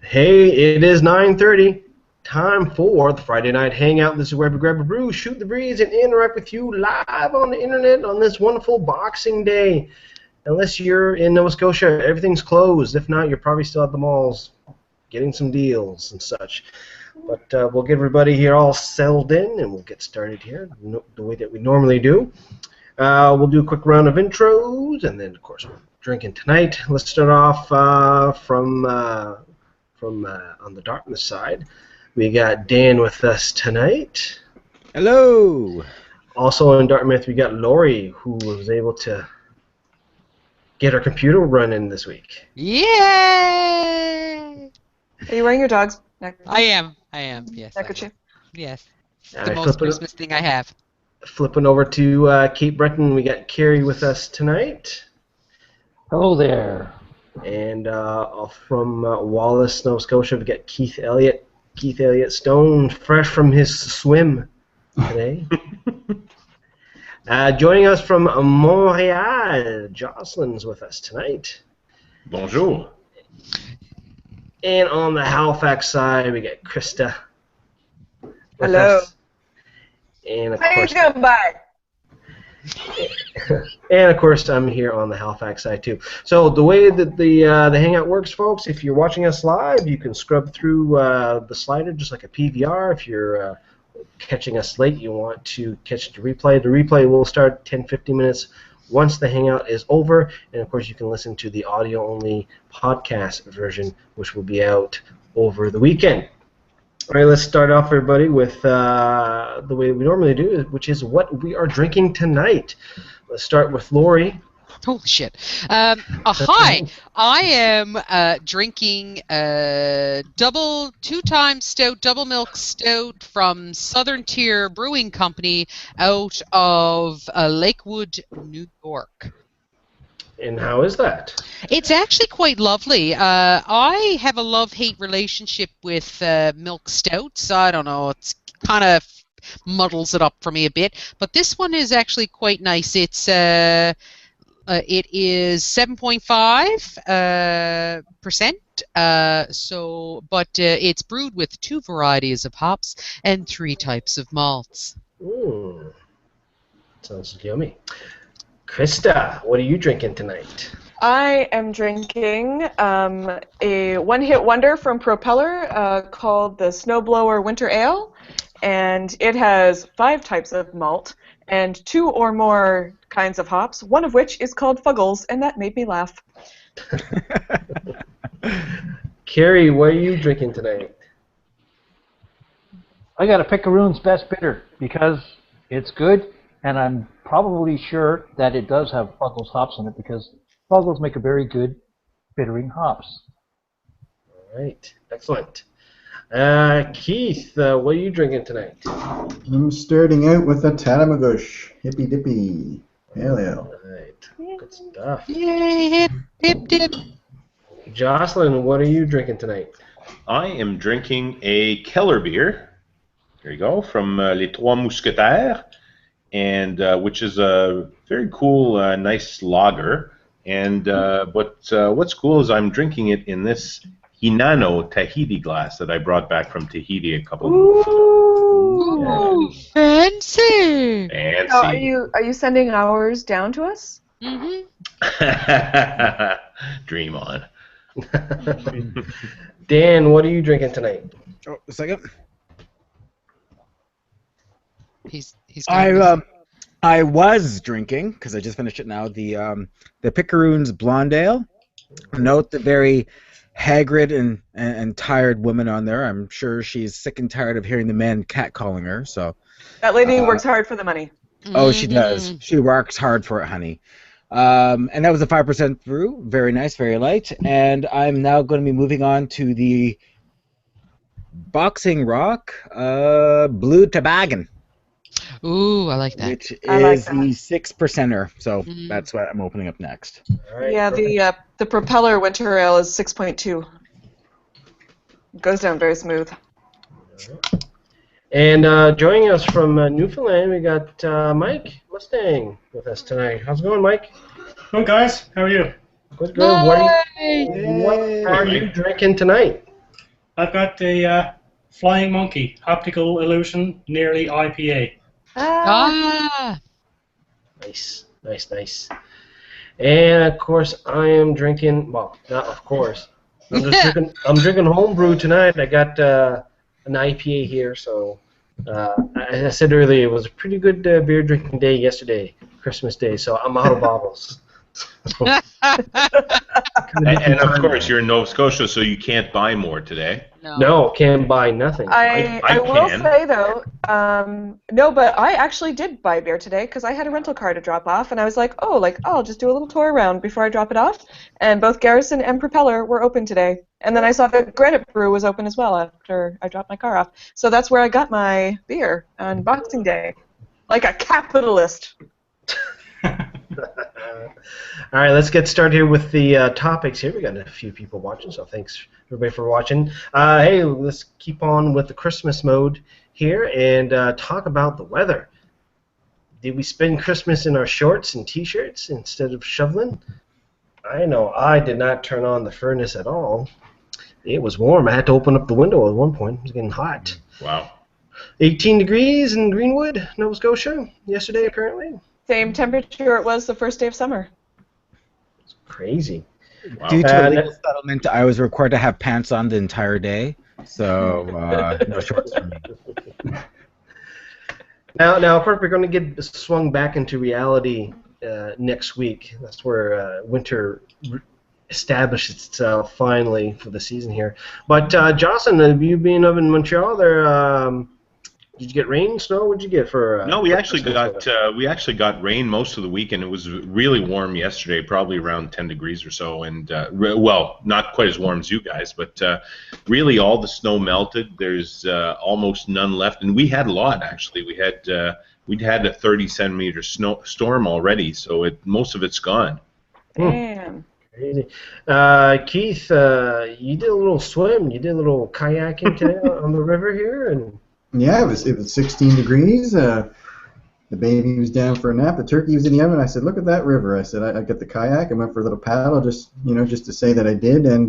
Hey, it is 9:30. Time for the Friday Night Hangout. This is where we grab a brew, shoot the breeze, and interact with you live on the internet on this wonderful Boxing Day. Unless you're in Nova Scotia, everything's closed. If not, you're probably still at the malls getting some deals and such. But we'll get everybody here all settled in, and we'll get started here the way that we normally do. We'll do a quick round of intros, and then, of course, we're drinking tonight. Let's start off from on the Dartmouth side. We got Dan with us tonight. Hello. Also in Dartmouth, we got Lori, who was able to get her computer running this week. Yay! Are you wearing your dog's I am, yes. neckerchief? Yes. It's the most Christmas thing I have. Flipping over to Cape Breton, we got Carrie with us tonight. Hello there. And from Wallace, Nova Scotia, we got Keith Elliott. Keith Elliott Stone, fresh from his swim today. Joining us from Montreal, Jocelyn's with us tonight. Bonjour. And on the Halifax side, we got Krista. Hello. And of How course, you doing, bud? and of course, I'm here on the Halifax side too. So the way that the Hangout works, folks, if you're watching us live, you can scrub through the slider just like a PVR. If you're catching us late, you want to catch the replay. The replay will start 10-15 minutes once the Hangout is over, and of course, you can listen to the audio-only podcast version, which will be out over the weekend. All right, let's start off, everybody, with the way we normally do, which is what we are drinking tonight. Let's start with Lori. Holy shit. Hi, I am drinking two-time stout, double milk stout from Southern Tier Brewing Company out of Lakewood, New York. And how is that? It's actually quite lovely. I have a love-hate relationship with milk stouts. I don't know, it's kind of muddles it up for me a bit. But this one is actually quite nice. It is 7.5%. But it's brewed with 2 varieties of hops and 3 types of malts. Ooh, sounds yummy. Krista, what are you drinking tonight? I am drinking a one-hit wonder from Propeller called the Snowblower Winter Ale, and it has 5 types of malt and 2 or more kinds of hops, one of which is called Fuggles, and that made me laugh. Carrie, what are you drinking tonight? I got a Picaroon's Best Bitter because it's good, and I'm probably sure that it does have Fuggles hops in it because Fuggles make a very good bittering hops. All right, excellent. Keith, what are you drinking tonight? I'm starting out with a Tatamagouche Hippy Dippy Pale Ale. All right, good stuff. Yay, hip, hip, dip. Jocelyn, what are you drinking tonight? I am drinking a Keller beer. There you go, from Les Trois Mousquetaires, and which is a very cool, nice lager. And what's cool is I'm drinking it in this Hinano Tahiti glass that I brought back from Tahiti a couple of months ago. Ooh, fancy. Fancy. So are you sending ours down to us? Mm-hmm. Dream on. Dan, what are you drinking tonight? Oh, a second. He's I was drinking because I just finished it now. The Picaroon's Blonde Ale. Note the very haggard and tired woman on there. I'm sure she's sick and tired of hearing the men catcalling her. So That lady works hard for the money. oh, she does. She works hard for it, honey. And that was a 5% brew. Very nice, very light. And I'm now going to be moving on to the Boxing Rock Blue Toboggan. Ooh, I like that. Which is I like that. the 6%er. So that's what I'm opening up next. All right, Yeah, perfect. the Propeller Winter Ale is 6.2. It goes down very smooth. And joining us from Newfoundland, we got Mike Mustang with us tonight. How's it going, Mike? Good guys, how are you? Good, good. What Yay. are Hey, you Mike. drinking tonight? I've got the Flying Monkey Optical Illusion Nearly IPA. Ah, Nice, nice, nice. And of course, I am drinking. Well, not of course. I'm just drinking. I'm drinking homebrew tonight. I got an IPA here, so I said earlier it was a pretty good beer drinking day yesterday, Christmas Day. So I'm out of bottles. So, And of course, you're in Nova Scotia, so you can't buy more today. no, can't buy nothing. I will can. say though, no, but I actually did buy beer today because I had a rental car to drop off, and I was like, oh, I'll just do a little tour around before I drop it off. And both Garrison and Propeller were open today, and then I saw that Granite Brew was open as well after I dropped my car off. So that's where I got my beer on Boxing Day, like a capitalist. All right, let's get started here with the topics here. We got a few people watching, so thanks everybody for watching. Hey, let's keep on with the Christmas mode here and talk about the weather. Did we spend Christmas in our shorts and t-shirts instead of shoveling? I know I did not turn on the furnace at all. It was warm. I had to open up the window at one point. It was getting hot. Wow. 18 degrees in Greenwood, Nova Scotia, yesterday apparently. Same temperature it was the first day of summer. Crazy. Wow. Due to a legal settlement, I was required to have pants on the entire day, so no shorts for me. Now, of course, we're going to get swung back into reality next week. That's where winter established itself finally for the season here. But Jocelyn, have you been up in Montreal? There, did you get rain, snow? What did you get for? No, we for actually Christmas? got rain most of the weekend. It was really warm yesterday, probably around 10 degrees or so, and well, not quite as warm as you guys, but really all the snow melted. There's almost none left, and we had a lot actually. We'd had a 30-centimeter storm already, so most of it's gone. Damn. Crazy. Keith, you did a little swim. You did a little kayaking today on the river here, and. Yeah, it was 16 degrees. The baby was down for a nap. The turkey was in the oven. I said, "Look at that river." I said, "I got the kayak. I went for a little paddle, just to say that I did." And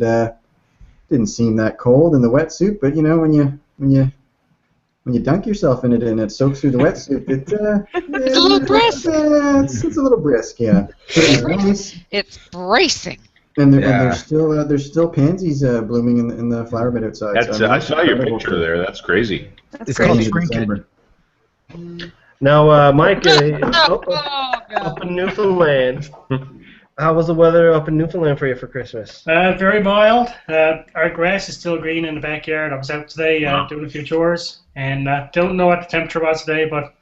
didn't seem that cold in the wetsuit, but when you dunk yourself in it and it soaks through the wetsuit, it's a little brisk. It's a little brisk, yeah. It was nice. It's bracing. And there's still pansies blooming in the flower bed outside. I saw your picture there. That's crazy. That's It's crazy. called shrinkage. Now, Mike, Oh, up God. in Newfoundland, how was the weather up in Newfoundland for you for Christmas? Very mild. Our grass is still green in the backyard. I was out today Wow. doing a few chores, and don't know what the temperature was today, but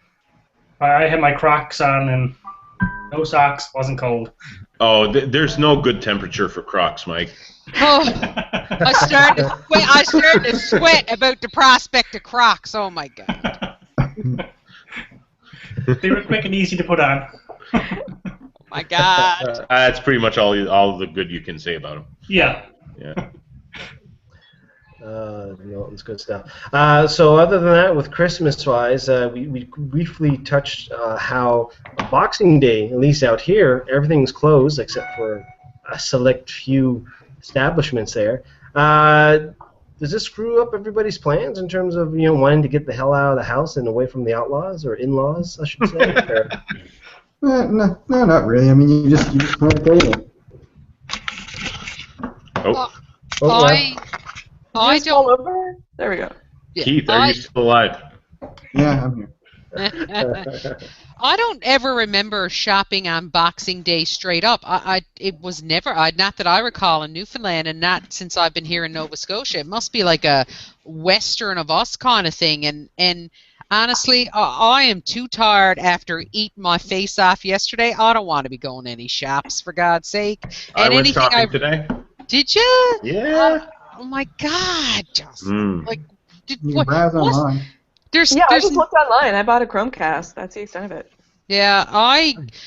I had my Crocs on and no socks. Wasn't cold. Oh, there's no good temperature for Crocs, Mike. Oh, I started to sweat about the prospect of Crocs. Oh my God. They were quick and easy to put on. My God. That's pretty much all the good you can say about them. Yeah. Yeah. No, it's good stuff. So other than that, with Christmas-wise, we briefly touched how Boxing Day, at least out here, everything's closed except for a select few establishments there. Does this screw up everybody's plans in terms of wanting to get the hell out of the house and away from the outlaws or in-laws, I should say? Or... No, not really. I mean, you just kind of go with it. I Just fall don't. over? There we go. Keith, are you still alive? Yeah, I'm here. I don't ever remember shopping on Boxing Day straight up. It was never. Not that I recall in Newfoundland, and not since I've been here in Nova Scotia. It must be like a Western of us kind of thing. And honestly, I am too tired after eating my face off yesterday. I don't want to be going to any shops for God's sake. I went shopping today. Did you? Yeah. Oh my God, Justin! Like, You can browse online. I just looked online. I bought a Chromecast. That's the extent of it. Yeah,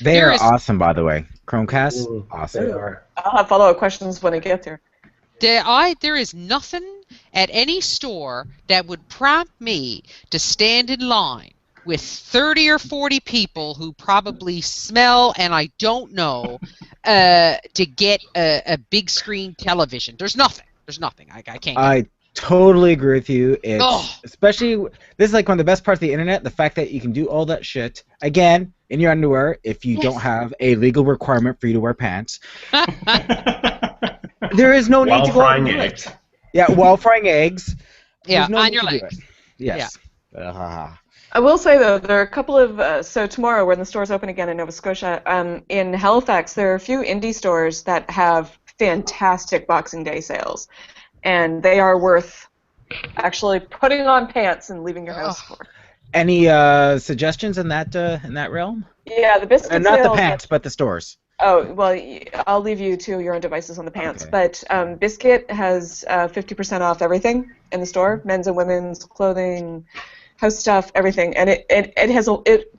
They are awesome, by the way. Chromecast, awesome. They are. I'll have follow-up questions when it gets here. There is nothing at any store that would prompt me to stand in line with 30 or 40 people who probably smell and I don't know to get a big screen television. There's nothing. I can't get it. I totally agree with you. It's Oh. especially this is like one of the best parts of the internet. The fact that you can do all that shit again in your underwear if you don't have a legal requirement for you to wear pants. There is no need While to go out and frying do eggs. it. Yeah, while frying eggs. Yeah, There's no on need your to do legs. it. Yes. I will say though, there are a couple of so tomorrow when the stores open again in Nova Scotia, in Halifax there are a few indie stores that have fantastic Boxing Day sales, and they are worth actually putting on pants and leaving your house for. Any suggestions in that realm? Yeah, the biscuit Not the sales. pants, but the stores. Oh, well, I'll leave you to your own devices on the pants. Okay. But Biscuit has 50% off everything in the store, men's and women's clothing, house stuff, everything. And it has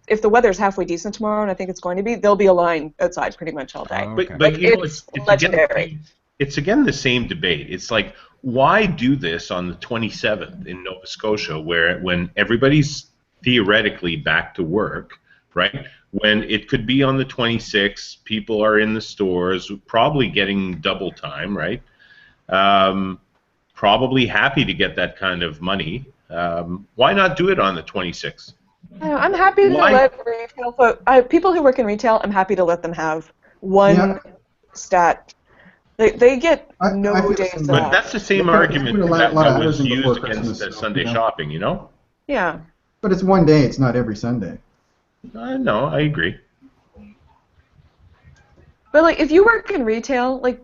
if the weather's halfway decent tomorrow, and I think it's going to be, there'll be a line outside pretty much all day. Oh, okay. But you know, it's it's legendary. it's again the same debate. It's like, why do this on the 27th in Nova Scotia, when everybody's theoretically back to work, right? When it could be on the 26th, people are in the stores, probably getting double time, right? Probably happy to get that kind of money. Why not do it on the 26th? I'm happy to Why? let retail people who work in retail, I'm happy to let them have one stat. They get I no feel the days same But way. off. that's the same They put argument a lot that of was hours in used before against Christmas, Sunday you know. shopping, you know? Yeah. But it's one day. It's not every Sunday. No, I agree. But like, if you work in retail, like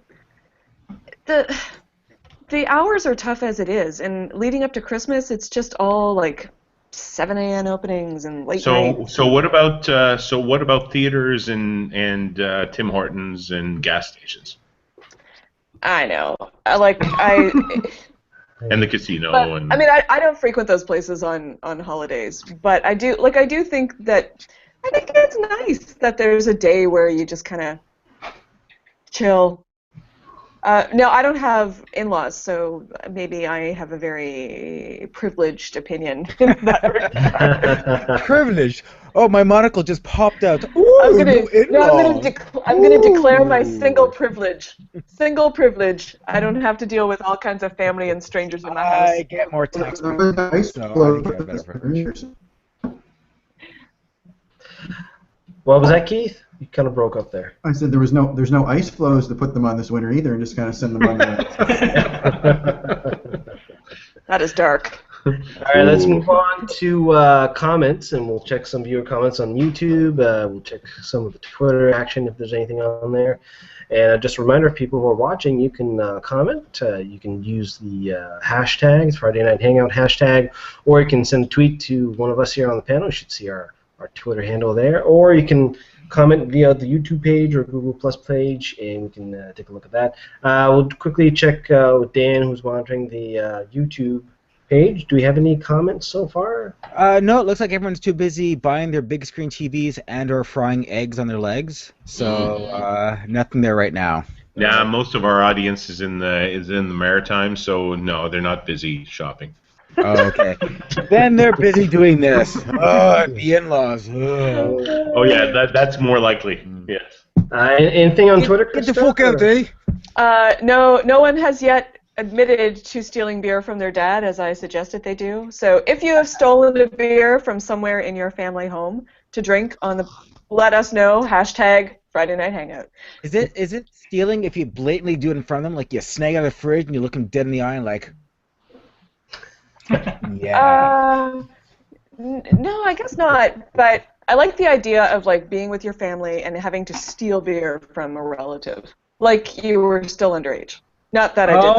the hours are tough as it is, and leading up to Christmas, it's just all like 7 a.m. openings and late nights. So what about theaters and Tim Hortons and gas stations I know. and the casino But, and I mean, I don't frequent those places on holidays, but I do think that I think it's nice that there's a day where you just kind of chill. No, I don't have in-laws, so maybe I have a very privileged opinion in that regard. Privileged. Oh, my monocle just popped out. Ooh, I'm gonna declare my Ooh. single privilege. Single privilege. I don't have to deal with all kinds of family and strangers in my house. I get more tax There breaks, was no ice so I flow think you have better privilege. for What was that, Keith? You kind of broke up there. I said there's no ice flows to put them on this winter either, and just kind of send them on. That is dark. All right, let's move on to comments, and we'll check some viewer comments on YouTube. We'll check some of the Twitter action if there's anything on there. And just a reminder, if people who are watching, you can comment. You can use the hashtags, Friday Night Hangout hashtag, or you can send a tweet to one of us here on the panel. You should see our Twitter handle there, or you can comment via the YouTube page or Google Plus page, and we can take a look at that. We'll quickly check with Dan, who's monitoring the YouTube page. Do we have any comments so far? No, it looks like everyone's too busy buying their big screen TVs and or frying eggs on their legs. So nothing there right now. yeah, most of our audience is in the Maritime, so no, they're not busy shopping. Oh, okay. Then they're busy doing this. Oh, the in-laws. Oh. Oh yeah, that's more likely. Yes. Anything on Twitter? Get the Krista, fuck out, or- eh? No one has yet admitted to stealing beer from their dad, as I suggested they do. So if you have stolen a beer from somewhere in your family home to drink let us know. Hashtag Friday Night Hangout. Is it stealing if you blatantly do it in front of them, like you snag out of the fridge and you look them dead in the eye and like, yeah. No, I guess not. But I like the idea of like being with your family and having to steal beer from a relative, like you were still underage. Not that I did that.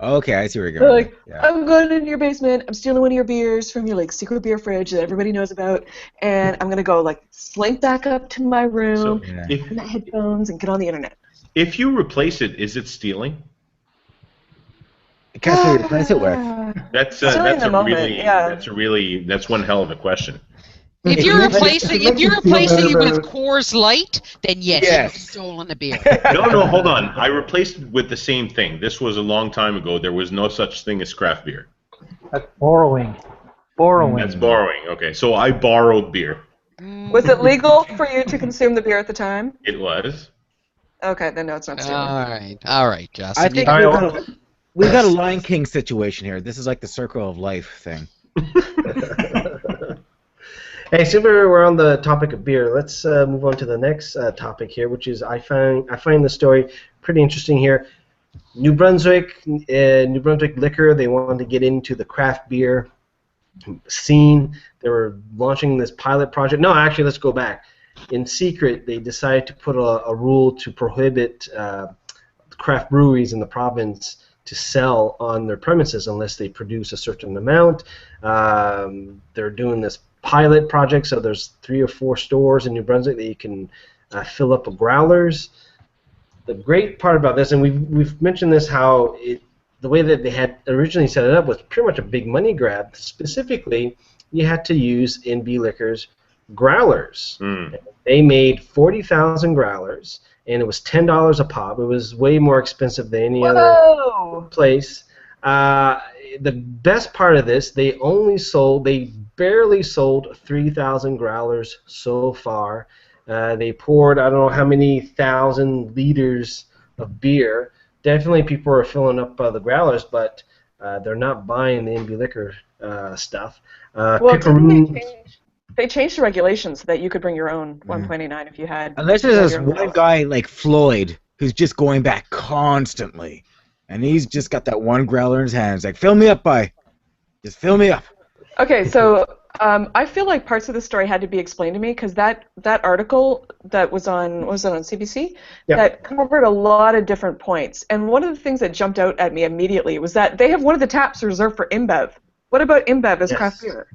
Oh, okay, I see where you're They're going. like, Yeah. I'm going into your basement. I'm stealing one of your beers from your like secret beer fridge that everybody knows about, and I'm gonna go like slink back up to my room, Yeah. put my headphones, and get on the internet. If you replace it, is it stealing? It kind of what you replace it with. That's Still in the moment, yeah. that's one hell of a question. If you're replacing it with with Coors Light, then yes, Yes. you've stolen the beer. No, hold on. I replaced it with the same thing. This was a long time ago. There was no such thing as craft beer. That's borrowing. Borrowing. That's borrowing. Okay, so I borrowed beer. Was it legal for you to consume the beer at the time? It was. Okay, then no, it's not stealing. All right, Justin. I think All we've right, got, we've got a Lion King situation here. This is like the circle of life thing. Hey, since we're on the topic of beer, let's move on to the next topic here, which is I find the story pretty interesting here. New Brunswick Liquor, they wanted to get into the craft beer scene. They were launching this pilot project. No, actually, let's go back. In secret, they decided to put a rule to prohibit craft breweries in the province to sell on their premises unless they produce a certain amount. They're doing this pilot project, so there's 3 or 4 stores in New Brunswick that you can fill up with growlers. The great part about this, and we've mentioned this, how the way that they had originally set it up was pretty much a big money grab. Specifically, you had to use NB Liquor's growlers. They made 40,000 growlers, and it was $10 a pop. It was way more expensive than any other place. The best part of this, they barely sold 3,000 growlers so far. They poured, I don't know how many thousand liters of beer. Definitely people are filling up the growlers, but they're not buying the NB Liquor stuff. Well, they changed the regulations so that you could bring your own 1.89 if you had. Unless there's this one guy like Floyd who's just going back constantly, and he's just got that one growler in his hand. He's like, "Fill me up, just fill me up." Okay, so I feel like parts of the story had to be explained to me because that article that was on CBC that covered a lot of different points, and one of the things that jumped out at me immediately was that they have one of the taps reserved for InBev. What about InBev as craft beer?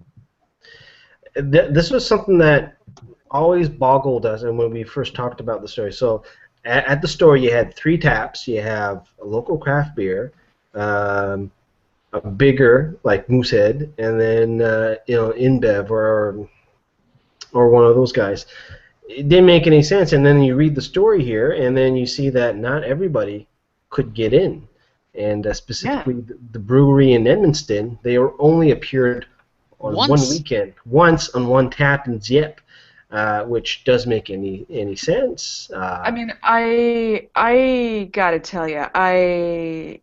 This was something that always boggled us, and when we first talked about the story. So at the store, you had 3 taps. You have a local craft beer, a bigger like Moosehead, and then InBev or one of those guys. It didn't make any sense. And then you read the story here, and then you see that not everybody could get in, and specifically the brewery in Edmundston, they only appeared on one weekend, once on one tap in Zip, which does make any sense. I mean, I gotta tell you, I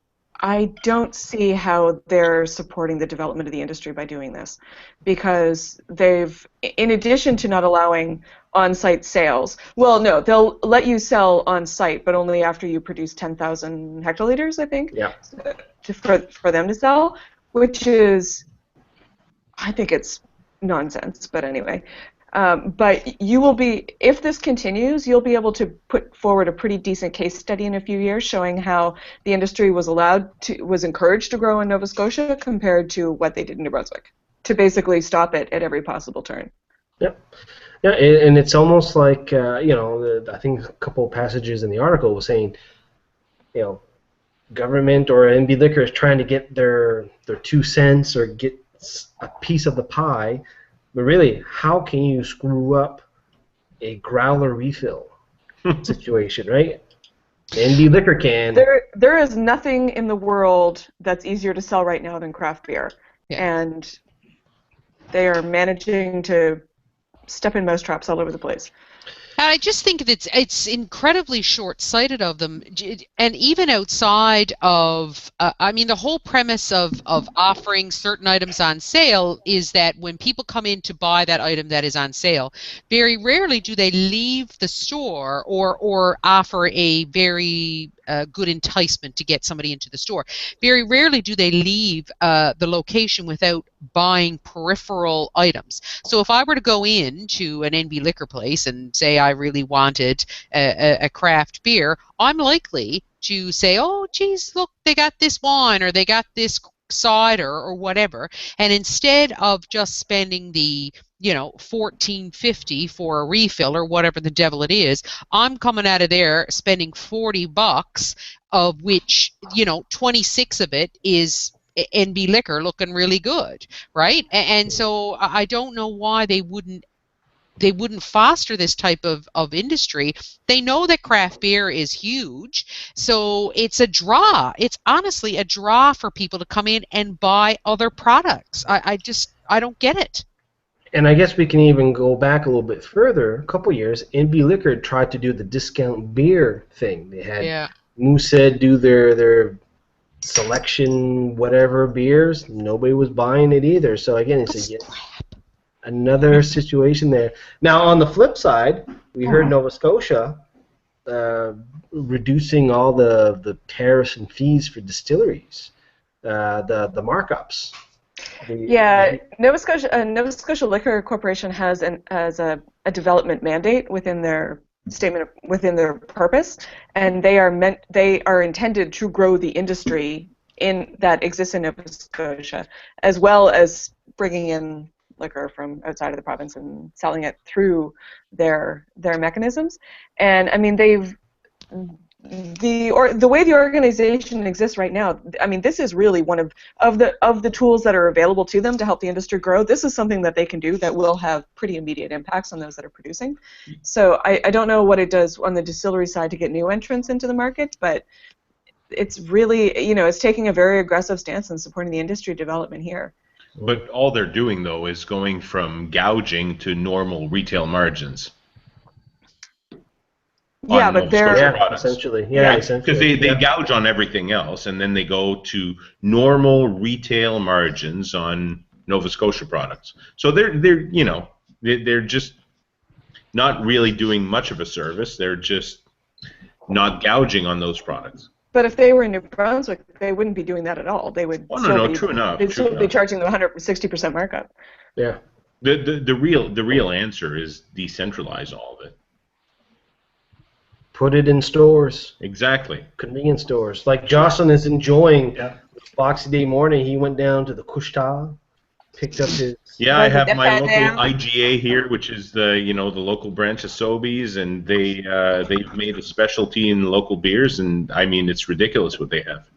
don't see how they're supporting the development of the industry by doing this, because they've, in addition to not allowing on-site sales, well, no, they'll let you sell on-site, but only after you produce 10,000 hectoliters, I think, for them to sell, which is, I think it's nonsense, but anyway. But you will be, if this continues, you'll be able to put forward a pretty decent case study in a few years showing how the industry was encouraged to grow in Nova Scotia compared to what they did in New Brunswick, to basically stop it at every possible turn. Yep. Yeah, and it's almost like, I think a couple of passages in the article was saying, government or NB Liquor is trying to get their 2 cents or get a piece of the pie. But really, how can you screw up a growler refill situation, right? NB Liquor can. There is nothing in the world that's easier to sell right now than craft beer, and they are managing to step in mousetraps all over the place. And I just think that it's incredibly short-sighted of them, and even outside of, the whole premise of offering certain items on sale is that when people come in to buy that item that is on sale, very rarely do they leave the store or offer a very good enticement to get somebody into the store. Very rarely do they leave the location without buying peripheral items. So if I were to go into an NB Liquor place and say I really wanted a craft beer, I'm likely to say, oh, geez, look, they got this wine or they got this cider or whatever, and instead of just spending the $14.50 for a refill or whatever the devil it is, I'm coming out of there spending $40, of which 26 of it is NB Liquor looking really good, right? And so I don't know why they wouldn't foster this type of industry. They know that craft beer is huge, so it's a draw. It's honestly a draw for people to come in and buy other products. I just I don't get it. And I guess we can even go back a little bit further, a couple years. NB Liquor tried to do the discount beer thing. They had Moosehead do their selection whatever beers. Nobody was buying it either. So again, it's another situation there. Now on the flip side, we heard Nova Scotia reducing all the tariffs and fees for distilleries, the markups. Nova Scotia Liquor Corporation has a development mandate within their statement within their purpose, and they are intended to grow the industry that exists in Nova Scotia, as well as bringing in liquor from outside of the province and selling it through their mechanisms. And I mean, the way the organization exists right now, I mean, this is really one of the tools that are available to them to help the industry grow. This is something that they can do that will have pretty immediate impacts on those that are producing. So I don't know what it does on the distillery side to get new entrants into the market, but it's really, it's taking a very aggressive stance in supporting the industry development here. But all they're doing, though, is going from gouging to normal retail margins. Yeah, but they're essentially, because they gouge on everything else, and then they go to normal retail margins on Nova Scotia products. So they're just not really doing much of a service. They're just not gouging on those products. But if they were in New Brunswick, they wouldn't be doing that at all. They would. True enough. They'd still be charging them 160% markup. Yeah. The real answer is decentralize all of it. Put it in stores. Exactly. Convenience stores. Like Jocelyn is enjoying Boxing Day morning. He went down to the Couche-Tard, picked up his. Yeah, I have my local IGA here, which is the local branch of Sobeys, and they've made a specialty in local beers, and I mean it's ridiculous what they have.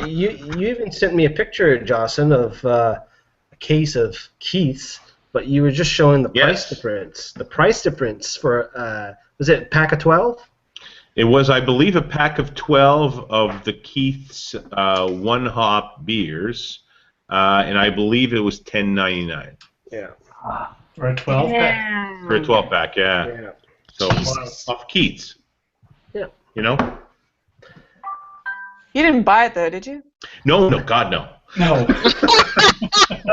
You even sent me a picture, Jocelyn, of a case of Keith's, but you were just showing the price difference. The price difference for was it a pack of 12? It was, I believe, a pack of 12 of the Keith's one hop beers. And I believe it was $10.99. Yeah. For a 12 pack. For a 12 pack, yeah. So off Keith's. Yeah. You didn't buy it though, did you? No, God, no. No.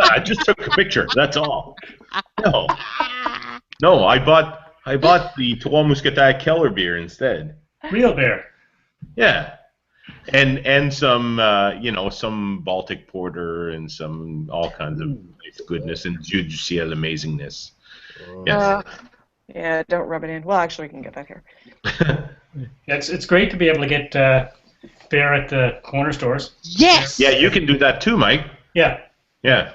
I just took a picture. That's all. No, I bought the Trois Mousquetaires Keller beer instead. Real beer. Yeah. And some some Baltic porter and some all kinds of goodness and Dieu du ciel amazingness. Yes. Yeah, don't rub it in. Well, actually, we can get that here. It's great to be able to get beer at the corner stores. Yes. Yeah, you can do that too, Mike. Yeah. Yeah.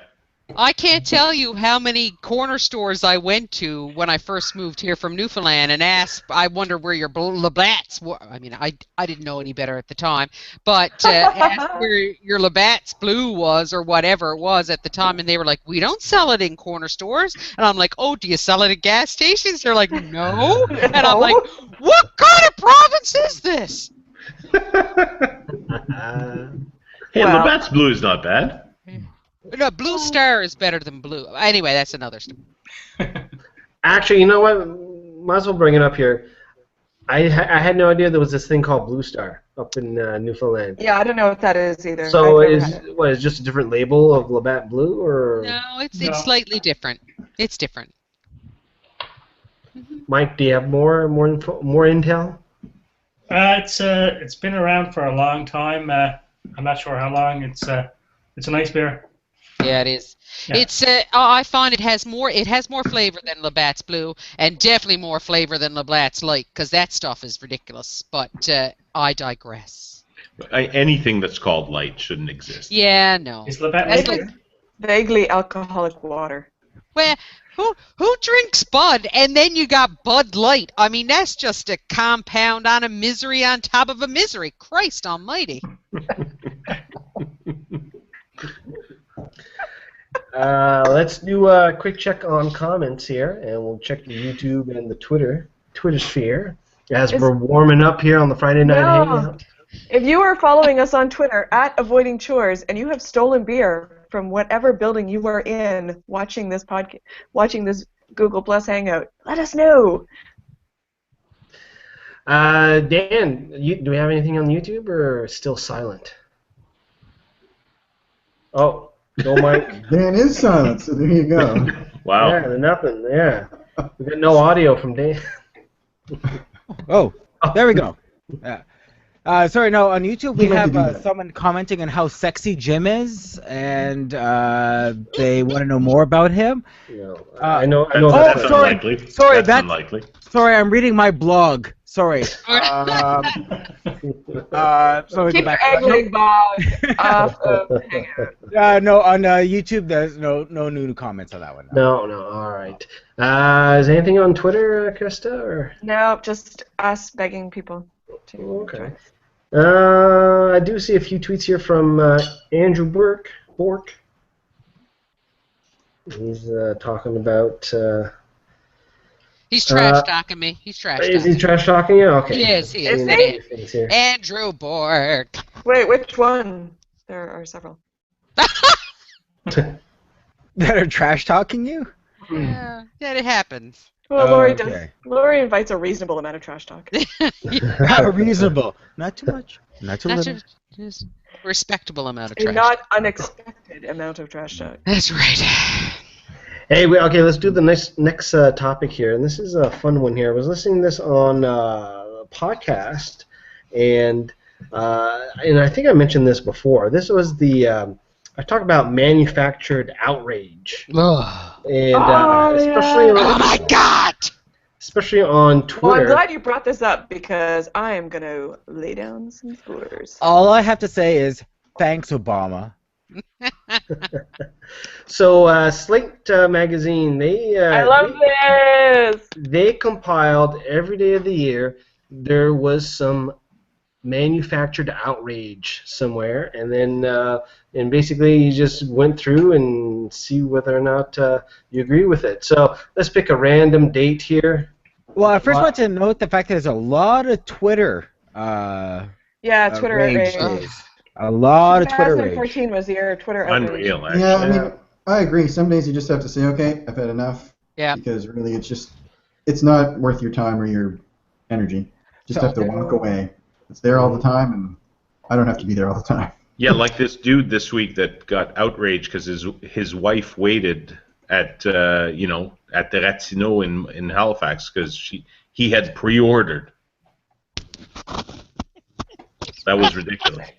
I can't tell you how many corner stores I went to when I first moved here from Newfoundland and asked, I wonder where your Labatt's were. I mean, I didn't know any better at the time, but asked where your Labatt's Blue was or whatever it was at the time, and they were like, we don't sell it in corner stores. And I'm like, oh, do you sell it at gas stations? They're like, no. And I'm like, what kind of province is this? Hey, Labatt's Blue is not bad. No, Blue Star is better than Blue. Anyway, that's another story. Actually, you know what? Might as well bring it up here. I had no idea there was this thing called Blue Star up in Newfoundland. Yeah, I don't know what that is either. So is it just a different label of Labatt Blue, or? No, it's slightly different. It's different. Mike, do you have more intel? It's been around for a long time. I'm not sure how long. It's a nice beer. Yeah, it is. Yeah. It's I find it has more flavor than Labatt's Blue, and definitely more flavor than Labatt's Light, because that stuff is ridiculous. But I digress. Anything that's called light shouldn't exist. Yeah, no. Is Labatt light? Vaguely alcoholic water. Well, who drinks Bud and then you got Bud Light? I mean, that's just a compound on a misery on top of a misery. Christ almighty. Let's do a quick check on comments here, and we'll check the YouTube and the Twitter sphere as we're warming up here on the Friday night hangout. If you are following us on Twitter at Avoiding Chores and you have stolen beer from whatever building you are in watching this podcast, watching this Google Plus Hangout, let us know. Dan, do we have anything on YouTube or still silent? Oh, no mic. Dan is silent, so there you go. Wow. Yeah, nothing. Yeah, we got no audio from Dan. Oh, there we go. Yeah. Sorry, no, on YouTube we He meant to do have that. someone commenting on how sexy Jim is, and they want to know more about him. No, I know. That's, that's sorry. unlikely. Sorry, that's that's- unlikely. Sorry, I'm reading my blog. Sorry. So let me Keep go your back. egg bog off of the Hangout. No, on YouTube there's no new comments on that one. No. All right. Is anything on Twitter, Krista? Or? No, just us begging people to Okay. join. I do see a few tweets here from Andrew Bork. He's talking about. He's trash talking me. He's trash Is he talking. trash talking you? Okay. Yes, he Is is. he? Things here. Andrew Bork. Wait, which one? There are several. That are trash talking you? Yeah, it happens. Well, Lori does. Okay. Lori invites a reasonable amount of trash talk. Reasonable. Not too much. Not too Not little. just a respectable amount of A trash. not unexpected amount of trash talk. That's right. Hey, okay, let's do the next topic here, and this is a fun one here. I was listening to this on a podcast, and I think I mentioned this before. This was the I talked about manufactured outrage, Oh, and especially oh my God! especially on Well, I'm Twitter. glad you brought this up because I am going to lay down some scores. All I have to say is thanks, Obama. So Slate magazine, I love this! they compiled every day of the year. There was some manufactured outrage somewhere, and then and basically you just went through and see whether or not you agree with it. So let's pick a random date here. Well, I first want to note the fact that there's a lot of Twitter. Yeah, Twitter rage outrage. days. A lot of Twitter rage. 2014 was the year of Twitter outrage. Unreal, actually. Yeah, I mean, I agree. Some days you just have to say, okay, I've had enough. Yeah. Because really, it's not worth your time or your energy. Just So- have to walk away. It's there all the time, and I don't have to be there all the time. Yeah, like this dude this week that got outraged because his wife waited at at the Ratino in Halifax because he had pre-ordered. That was ridiculous.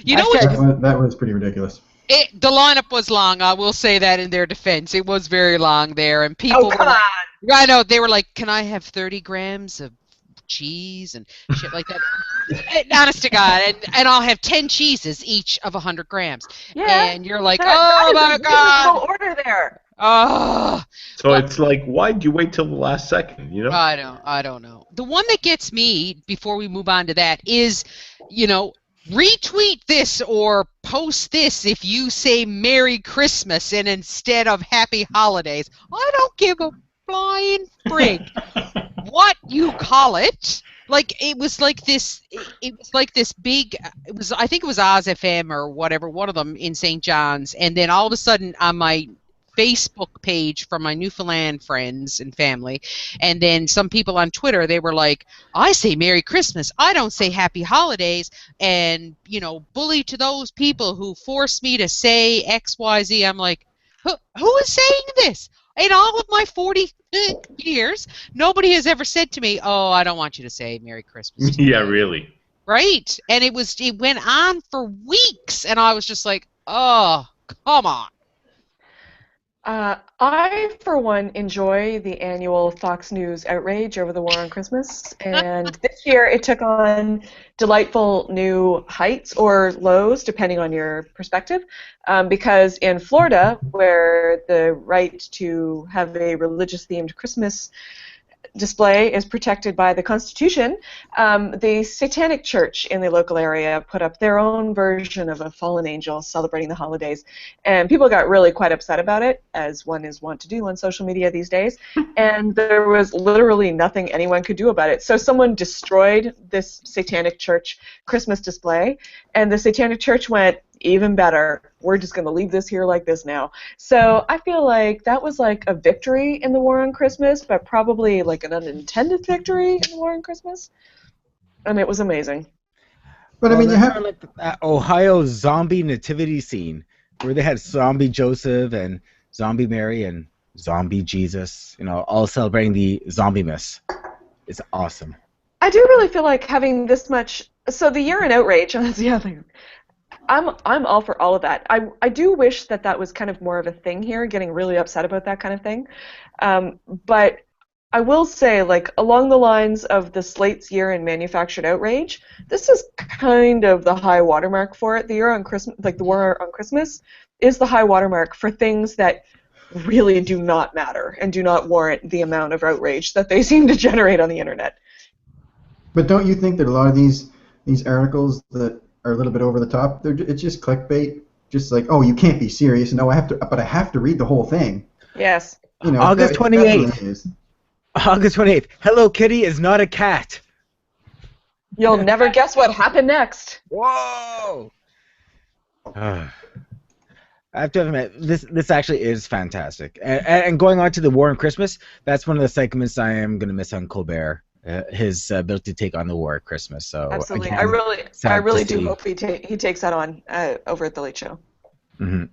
You know what? That was pretty ridiculous. The lineup was long. I will say that in their defense, it was very long there, and people. Oh, come were, on! I know they were like, "Can I have 30 grams of cheese and shit like that?" Honest to God, and I'll have 10 cheeses each of 100 grams. Yeah. And you're like, That "Oh is my a God!" reasonable order there. Oh, So it's like, why'd you wait till the last second? You know? I don't know. The one that gets me before we move on to that is, retweet this or post this if you say Merry Christmas and instead of Happy Holidays. I don't give a flying frig what you call it. Like it was like this. It was like this big. It was. I think it was Oz FM or whatever. One of them in St. John's, and then all of a sudden on my Facebook page from my Newfoundland friends and family, and then some people on Twitter, they were like, I say Merry Christmas, I don't say Happy Holidays, and bully to those people who force me to say XYZ. I'm like, who is saying this? In all of my 40 years, nobody has ever said to me, oh, I don't want you to say Merry Christmas. Yeah, really. Right? And it went on for weeks, and I was just like, oh, come on. I, for one, enjoy the annual Fox News outrage over the war on Christmas, and this year it took on delightful new heights or lows, depending on your perspective, because in Florida, where the right to have a religious-themed Christmas display is protected by the Constitution, the Satanic Church in the local area put up their own version of a fallen angel celebrating the holidays, and people got really quite upset about it, as one is wont to do on social media these days, and there was literally nothing anyone could do about it. So someone destroyed this Satanic Church Christmas display, and the Satanic Church went, even better, we're just going to leave this here like this now. So I feel like that was like a victory in the war on Christmas, but probably like an unintended victory in the war on Christmas. And it was amazing. But I mean, you that's have sort of like the Ohio zombie nativity scene where they had zombie Joseph and zombie Mary and zombie Jesus, all celebrating the zombie miss. It's awesome. I do really feel like having this much. So the year in outrage. That's the other thing. I'm all for all of that. I do wish that was kind of more of a thing here, getting really upset about that kind of thing. But I will say, like, along the lines of the Slate's year in manufactured outrage, this is kind of the high watermark for it. The year on Christmas, like the war on Christmas, is the high watermark for things that really do not matter and do not warrant the amount of outrage that they seem to generate on the internet. But don't you think that a lot of these articles that are a little bit over the top, it's just clickbait, just like, oh, you can't be serious. No, I have to read the whole thing. Yes. August 28th. August 28th. Hello Kitty is not a cat. You'll never guess what happened next. Whoa! I have to admit, this actually is fantastic. And going on to the war on Christmas, that's one of the segments I am going to miss on Colbert. His ability to take on the war at Christmas. So absolutely, again, I really do hope he takes that on over at the Late Show. Mm-hmm.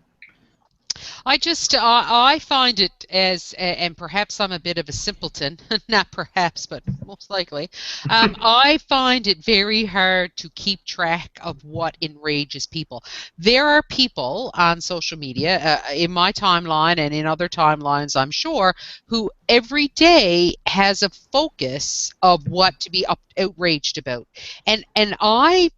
I find it as, and perhaps I'm a bit of a simpleton, not perhaps, but most likely, I find it very hard to keep track of what enrages people. There are people on social media, in my timeline and in other timelines, I'm sure, who every day has a focus of what to be outraged about. And I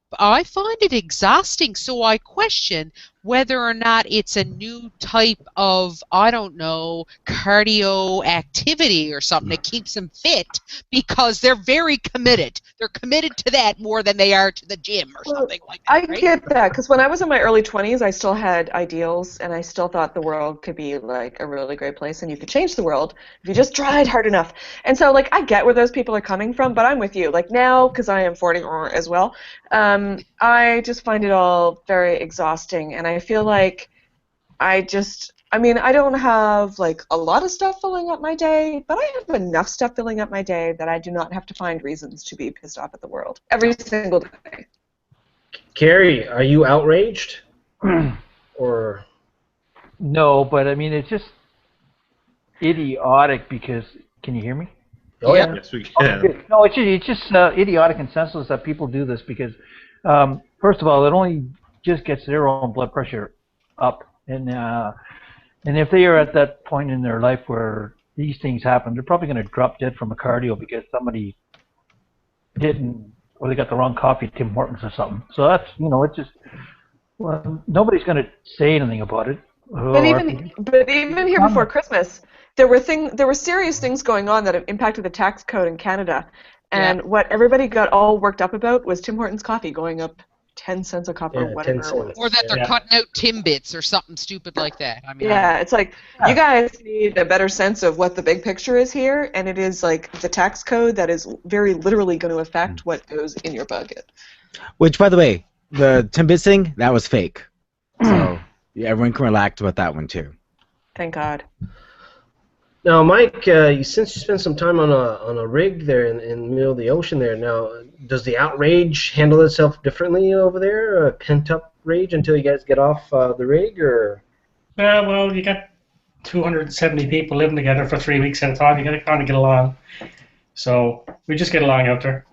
find it exhausting, so I question whether or not it's a new type of, I don't know, cardio activity or something that keeps them fit, because they're very committed. They're committed to that more than they are to the gym or something like that. I right? get that, because when I was in my early 20s, I still had ideals, and I still thought the world could be like a really great place, and you could change the world if you just tried hard enough. And so, like, I get where those people are coming from, but I'm with you. Like, now, because I am 40 as well, I just find it all very exhausting, and I feel like I don't have like a lot of stuff filling up my day, but I have enough stuff filling up my day that I do not have to find reasons to be pissed off at the world every single day. Carrie, are you outraged? Or No, but I mean, it's just idiotic because, can you hear me? oh yeah, Yes, we can. No, it's just idiotic and senseless that people do this because, first of all, it only just gets their own blood pressure up, and if they are at that point in their life where these things happen, they're probably going to drop dead from a cardio because somebody didn't, or they got the wrong coffee at Tim Hortons or something. So that's, it's just, well, nobody's going to say anything about it. But even here before Christmas, there were serious things going on that impacted the tax code in Canada, and what everybody got all worked up about was Tim Hortons coffee going up 10 cents a cup or whatever it was. Or that they're cutting out Timbits or something stupid like that. I mean, it's like, you guys need a better sense of what the big picture is here, and it is like the tax code that is very literally going to affect what goes in your bucket. Which, by the way, the Timbits thing, that was fake. So yeah, everyone can relax about that one too. Thank God. Now, Mike, since you spent some time on a rig there in the middle of the ocean there, now does the outrage handle itself differently over there? Pent-up rage until you guys get off the rig, or? Well, you got 270 people living together for 3 weeks at a time. You got to kind of get along. So we just get along out there.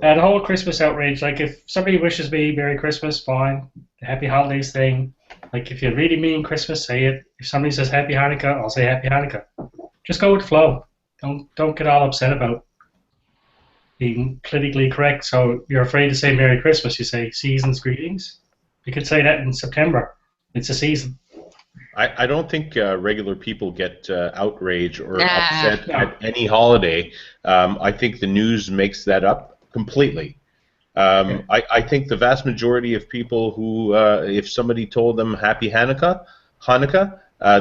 The whole Christmas outrage, like if somebody wishes me Merry Christmas, fine. The Happy Holidays thing, like if you really mean Christmas, say it. If somebody says Happy Hanukkah, I'll say Happy Hanukkah. Just go with the flow. Don't get all upset about being politically correct. So you're afraid to say Merry Christmas, you say Season's Greetings. You could say that in September. It's a season. I don't think regular people get outraged or Nah. upset No. at any holiday. I think the news makes that up completely. I think the vast majority of people who, if somebody told them Happy Hanukkah,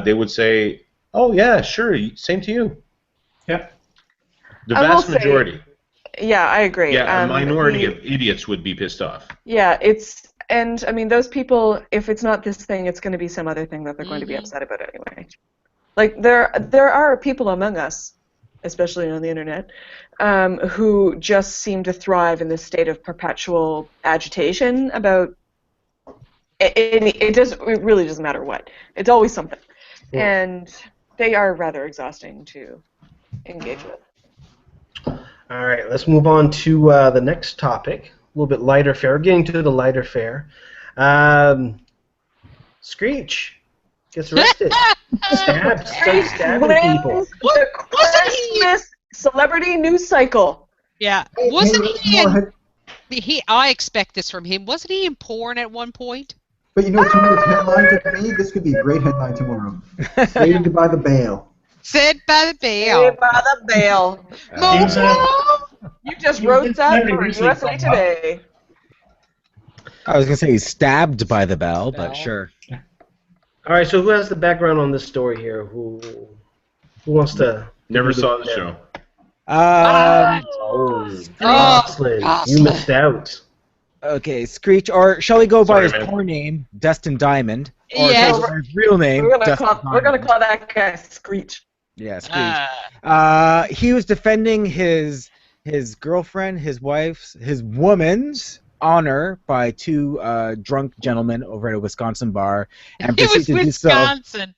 they would say, "Oh yeah, sure, same to you." Yeah. The I will vast say- majority. Yeah, I agree. Yeah, a minority the- of idiots would be pissed off. Yeah, and I mean, those people, if it's not this thing, it's going to be some other thing that they're going to be upset about anyway. Like, there are people among us, especially on the internet, who just seem to thrive in this state of perpetual agitation about it really doesn't matter what. It's always something. Yeah. And they are rather exhausting to engage with. All right, let's move on to the next topic. A little bit lighter fare. Getting to the lighter fare. Screech gets arrested. Starts stabbing people. Wins the Christmas celebrity news cycle. Yeah. Hey, Wasn't hey, he more in... I expect this from him. Wasn't he in porn at one point? But you know, tomorrow's headline to me, this could be a great headline tomorrow. Saved by the bail. Said by the bail. Saved by the bail. He's, You just He wrote did that celebrity for news USA cycle, Today. I was gonna say he's stabbed by the bell, but sure. All right, so who has the background on this story here? Who wants to? Never do the- saw the show. Oh, Jocelyn, you Jocelyn. missed out. Okay, Screech, or shall we go by Sorry, his man. porn name, Destin Diamond, or Yeah. shall we go by his real name, We're gonna Dustin call Diamond? that guy Screech. Yeah, Screech. He was defending his girlfriend, his wife's, his woman's honor by two drunk gentlemen over at a Wisconsin bar, and It was proceeded to do so, Wisconsin.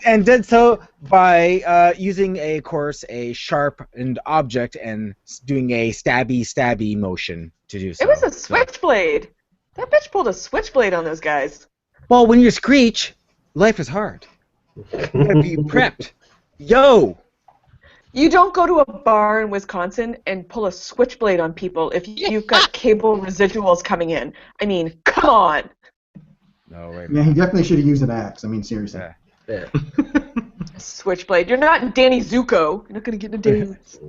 and did so by using a sharpened object and doing a stabby motion to do so. It was a switchblade. That bitch pulled a switchblade on those guys. Well, when you Screech, life is hard. You gotta be prepped. Yo! You don't go to a bar in Wisconsin and pull a switchblade on people if you've got cable residuals coming in. I mean, come on. No, wait. Yeah, he definitely should have used an axe. I mean, seriously. Yeah. Yeah. Switchblade. You're not Danny Zuko. You're not going to get in a dance.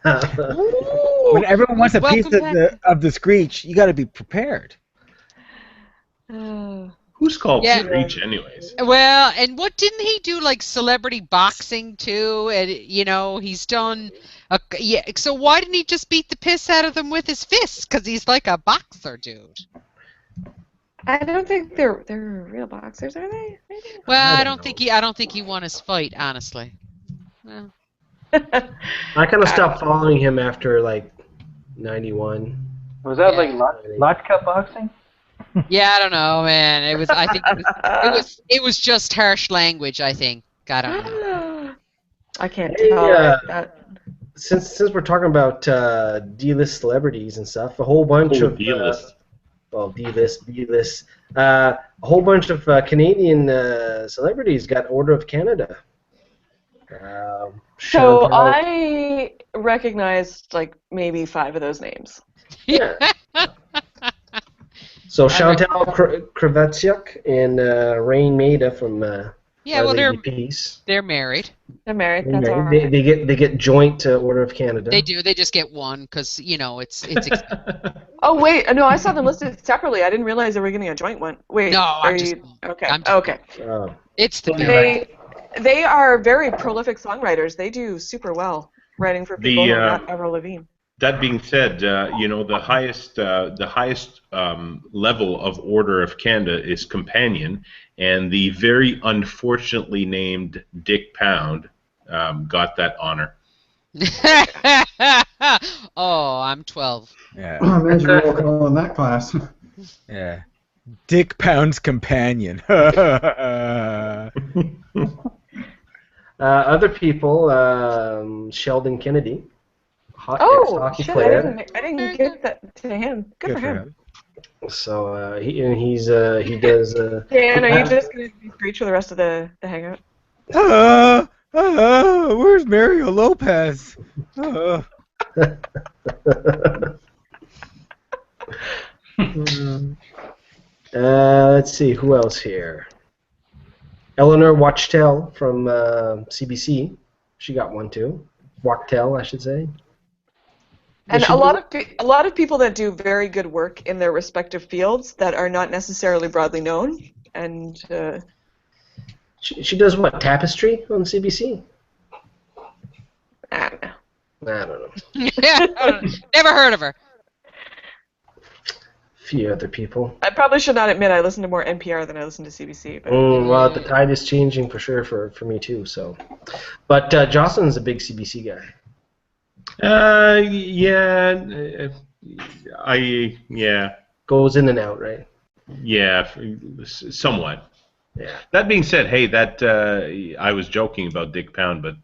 When everyone wants a piece Welcome of the Screech, you gotta be prepared. Who's called Yeah. Screech, anyways? Well, and what didn't he do, like celebrity boxing too? And he's done. So why didn't he just beat the piss out of them with his fists? Because he's like a boxer, dude. I don't think they're real boxers, are they? Maybe? Well, I don't don't think he won his fight, honestly. Well, I kind of stopped following him after like '91. Was that Yeah. like Lotka boxing? yeah, I don't know, man. I think it was just harsh language. I think. I don't know. I can't Hey, tell. That. Since we're talking about D-list celebrities and stuff, a whole bunch of D-list. D-list, a whole bunch of Canadian celebrities got Order of Canada. So Chantal- I recognized like maybe 5 of those names. Yeah. So Chantal Krevetsiuk and Rain Maida from Yeah, well, Lady Peace. they're married. They're married. That's all They, right. they get joint Order of Canada. They do. They just get one because it's. Oh wait, no, I saw them listed separately. I didn't realize they were getting a joint one. Wait, No, are I'm just. you okay? I'm just- Okay. It's the best. They are very prolific songwriters. They do super well writing for people who are not Avril Lavigne. That being said, the highest level of Order of Canada is Companion, and the very unfortunately named Dick Pound got that honor. Oh, I'm 12. Yeah. Imagine roll call in that class. Yeah. Dick Pound's companion. Other people, Sheldon Kennedy, Oh, ex-hockey shit! player. I didn't get that to him. Good for him. So he does. Dan, are you just gonna be Screech for the rest of the hangout? Where's Mario Lopez? Let's see who else here. Eleanor Wachtel from CBC. She got one too. Wachtel, I should say. And a lot of people that do very good work in their respective fields that are not necessarily broadly known. And she does what? Tapestry on CBC? I don't know. I don't know. Never heard of her. Few other people. I probably should not admit I listen to more NPR than I listen to CBC. But Well, the tide is changing for sure for me too. So, but Jocelyn's a big CBC guy. Yeah. Goes in and out, right? Yeah, somewhat. Yeah. That being said, hey, I was joking about Dick Pound, but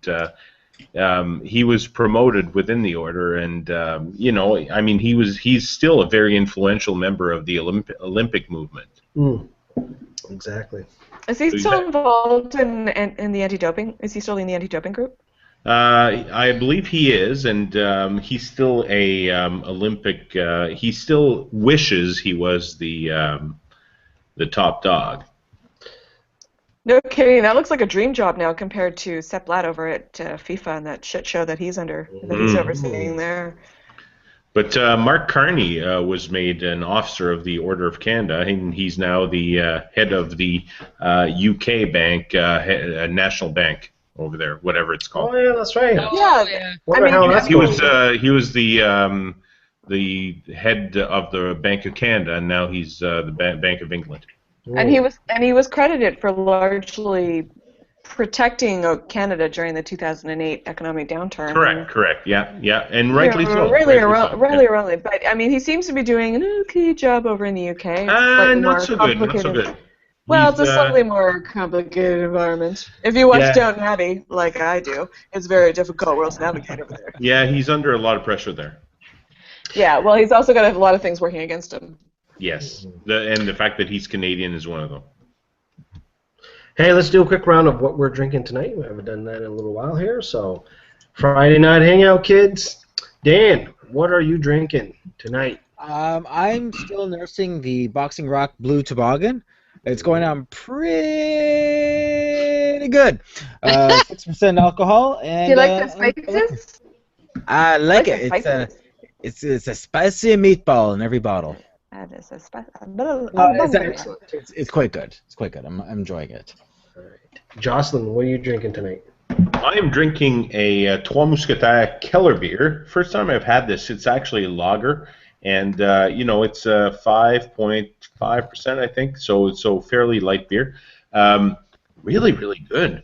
he was promoted within the order, and I mean, he's still a very influential member of the Olympic movement. Exactly. is he still involved in the anti-doping? Is he still in the anti-doping group? I believe he is, and he's still a Olympic. He still wishes he was the top dog. No kidding. That looks like a dream job now compared to Sepp Blatt over at FIFA and that shit show that he's overseeing there. But Mark Carney was made an officer of the Order of Canada, and he's now the head of the UK bank, National Bank over there, whatever it's called. Oh yeah, that's right. Yeah. Wonder how that's He going. was the head of the Bank of Canada, and now he's the Bank of England. And he was credited for largely protecting Canada during the 2008 economic downturn. Correct. Yeah, and rightly so. Really. But I mean, he seems to be doing an okay job over in the UK. Not so good. Well, it's a slightly more complicated environment. If you watch Downton Abbey, like I do, it's very difficult world to navigate over there. Yeah, he's under a lot of pressure there. Yeah, well, he's also got a lot of things working against him. Yes, and the fact that he's Canadian is one of them. Hey, let's do a quick round of what we're drinking tonight. We haven't done that in a little while here. So, Friday night hangout, kids. Dan, what are you drinking tonight? I'm still nursing the Boxing Rock Blue Toboggan. It's going on pretty good. 6% alcohol. And, do you like the spices? I like it. It's a spicy meatball in every bottle. It's quite good. It's quite good. I'm enjoying it. All right. Jocelyn, what are you drinking tonight? I am drinking a Trois Mousquetaires Keller beer. First time I've had this. It's actually a lager, and it's 5.5%, I think. So fairly light beer. Really, really good.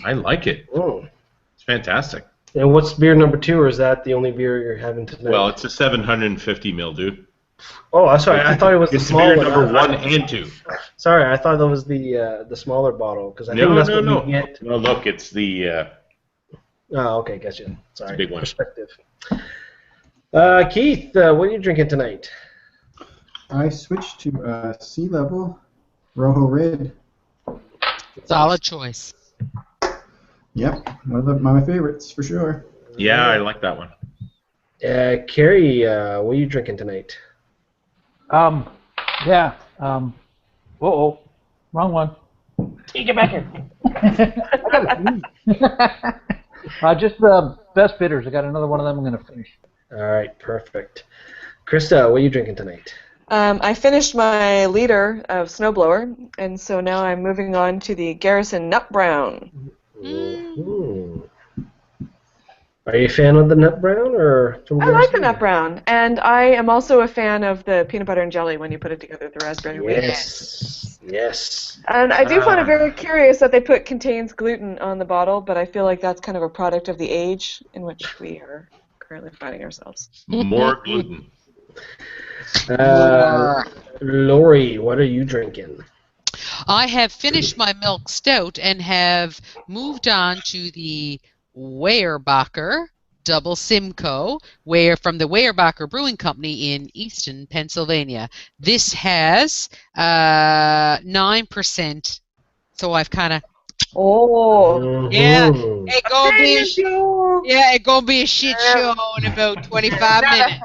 I like it. Oh. It's fantastic. And what's beer number 2, or is that the only beer you're having tonight? Well, it's a 750 mil, dude. Oh, sorry. I thought it was the It's small beer one. number 1 and 2. Sorry, I thought that was the smaller bottle because I think No. that's what you get. No, look, it's the. Oh, okay, gotcha. Sorry, It's a big one. Perspective. Keith, what are you drinking tonight? I switched to Sea Level Rojo Red. Solid choice. Yep, one of my favorites for sure. Yeah, I like that one. Carrie, what are you drinking tonight? Wrong one. Take it back here. Just the best bitters. I got another one of them I'm going to finish. All right, perfect. Krista, what are you drinking tonight? I finished my liter of Snowblower, and so now I'm moving on to the Garrison Nut Brown. Mm. Are you a fan of the Nut Brown, or from I like the Nut Brown, and I am also a fan of the peanut butter and jelly when you put it together with the raspberry wheat. Yes. And I do find it very curious that they put contains gluten on the bottle, but I feel like that's kind of a product of the age in which we are currently finding ourselves. More gluten. Lori, what are you drinking? I have finished my milk stout and have moved on to the Weyerbacher Double Simcoe, from the Weyerbacher Brewing Company in Easton, Pennsylvania. This has 9%, so I've kind of. Yeah, it's gonna be a shit show in about 25 minutes.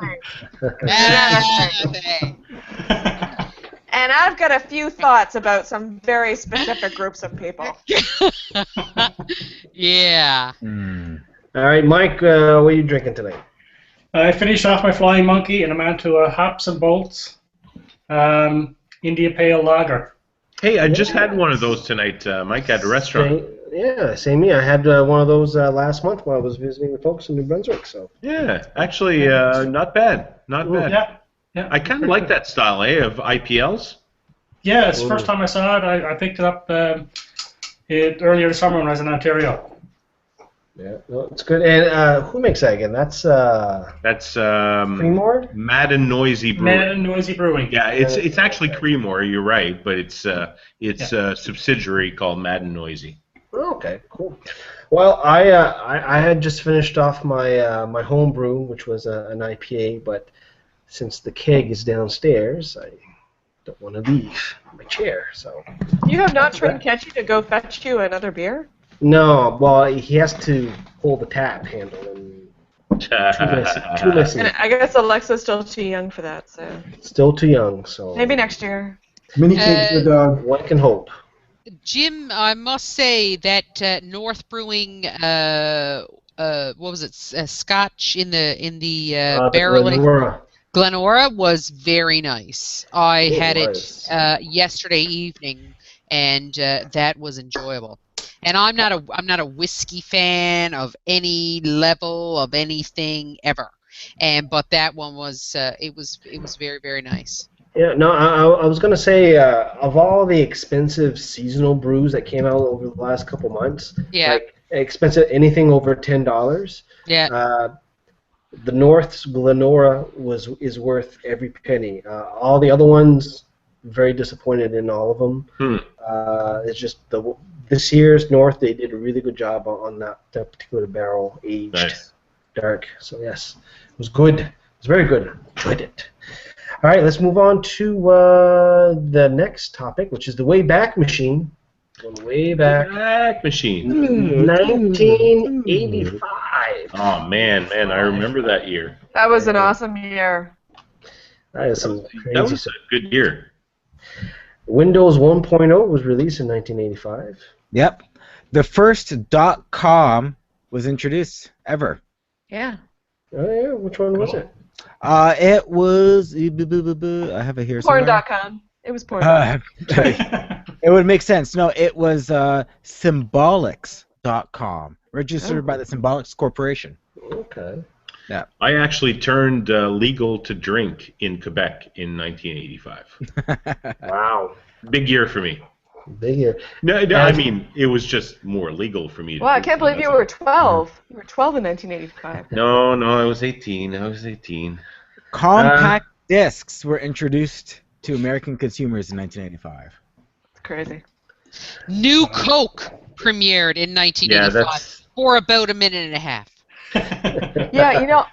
And I've got a few thoughts about some very specific groups of people. Yeah. All right, Mike, what are you drinking tonight? I finished off my Flying Monkey and I'm on to a Hops and Bolts India Pale Lager. Hey, I just had one of those tonight, Mike, at a restaurant. Same here. I had one of those last month while I was visiting the folks in New Brunswick. So Yeah, actually, not bad. Not bad. Yeah. I kind of like that style, of IPLs. Yeah, it's the first time I saw it. I picked it up earlier this summer when I was in Ontario. yeah, no, it's good. And who makes that again? That's Creemore? Mad and Noisy Brewing. Mad and Noisy Brewing. Yeah, it's actually Creemore. You're right, but it's a subsidiary called Mad and Noisy. Oh, okay, cool. Well, I had just finished off my my home brew, which was an IPA, but since the keg is downstairs, I don't want to leave my chair. So You have not trained Ketchy to go fetch you another beer? no, well, he has to hold the tap handle, and too messy. And I guess Alexa's still too young for that, so Still too young, so maybe next year. Mini cakes for the dog. one can hope. Jim, I must say that North Brewing, what was it, Scotch in the barrel Glenora was very nice. I had it yesterday evening, and that was enjoyable. And I'm not a whiskey fan of any level of anything ever, but that one was it was very, very nice. Yeah, no, I was gonna say of all the expensive seasonal brews that came out over the last couple months, like expensive anything over $10. Yeah. The North's Glenora is worth every penny. All the other ones, very disappointed in all of them. It's just this year's North, they did a really good job on that particular barrel aged dark. So yes, it was good. It was very good. Enjoyed it. All right, let's move on to the next topic, which is the Wayback Machine. Going way back. Wayback Machine. 1985. Oh man, I remember that year. That was an awesome year. That is some crazy That was a good year. Windows 1.0 was released in 1985. Yep. The first .com was introduced ever. Yeah. Oh yeah, which one was it? It was. I have it here somewhere. Porn.com. It was porn.com. It would make sense. No, it was Symbolics.com, registered by the Symbolics Corporation. Okay. Yeah. I actually turned legal to drink in Quebec in 1985. Wow. Big year for me. Big year. No, I mean, it was just more legal for me. Wow, I can't believe you were 12. You were 12 in 1985. No, I was 18. Compact discs were introduced to American consumers in 1985. It's crazy. New Coke premiered in 1985 for about a minute and a half. Yeah, I don't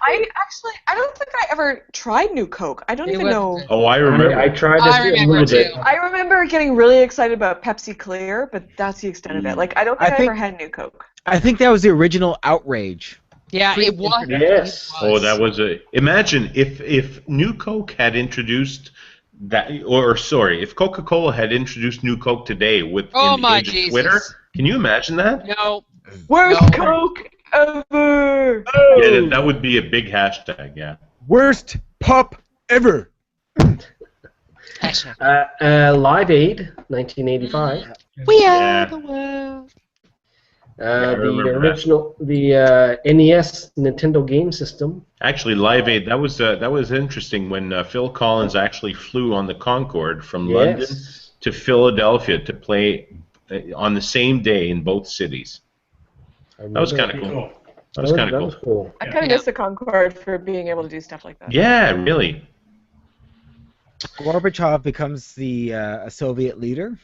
think I ever tried New Coke. I don't even know. Oh, I remember. I tried this I a remember little too. bit. I remember getting really excited about Pepsi Clear, but that's the extent of it. Like, I don't think I ever had New Coke. I think that was the original outrage. Yeah, it was. Yes. Oh, that was Imagine if New Coke had introduced that, if Coca-Cola had introduced New Coke today with in the age of Twitter. Can you imagine that? No. Worst Coke ever. Yeah, that would be a big hashtag. Yeah. Worst pop ever. Live Aid, 1985. We are the world. The NES Nintendo game system. Actually, Live Aid, that was interesting when Phil Collins actually flew on the Concorde from London to Philadelphia to play on the same day in both cities. That was kind of cool. That was kind of cool. I kind of miss the Concorde for being able to do stuff like that. Yeah, really. Gorbachev becomes the a Soviet leader.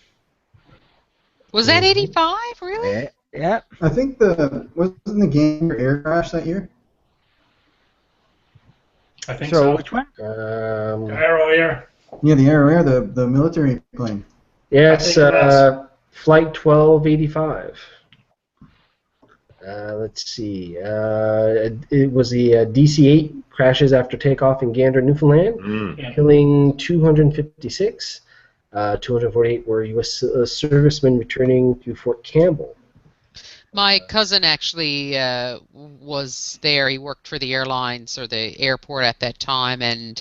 Was that 85, really? Yeah. I think wasn't the game air crash that year? I think so. Which one? Arrow Air. Yeah, the Aero Air, the military plane. Yeah, it's Flight 1285. Let's see. It was the DC-8 crashes after takeoff in Gander, Newfoundland, killing 256. 248 were U.S. Servicemen returning to Fort Campbell. My cousin actually was there. He worked for the airlines or the airport at that time, and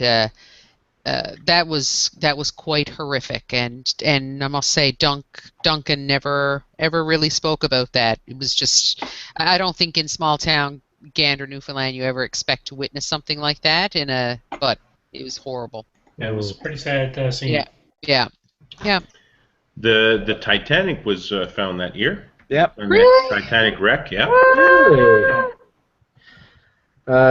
that was quite horrific. And I must say, Duncan never ever really spoke about that. It was just, I don't think in small town Gander, Newfoundland, you ever expect to witness something like that. But it was horrible. Yeah, it was a pretty sad scene. Yeah. The Titanic was found that year. Yep. Really? Titanic wreck, yeah. Really?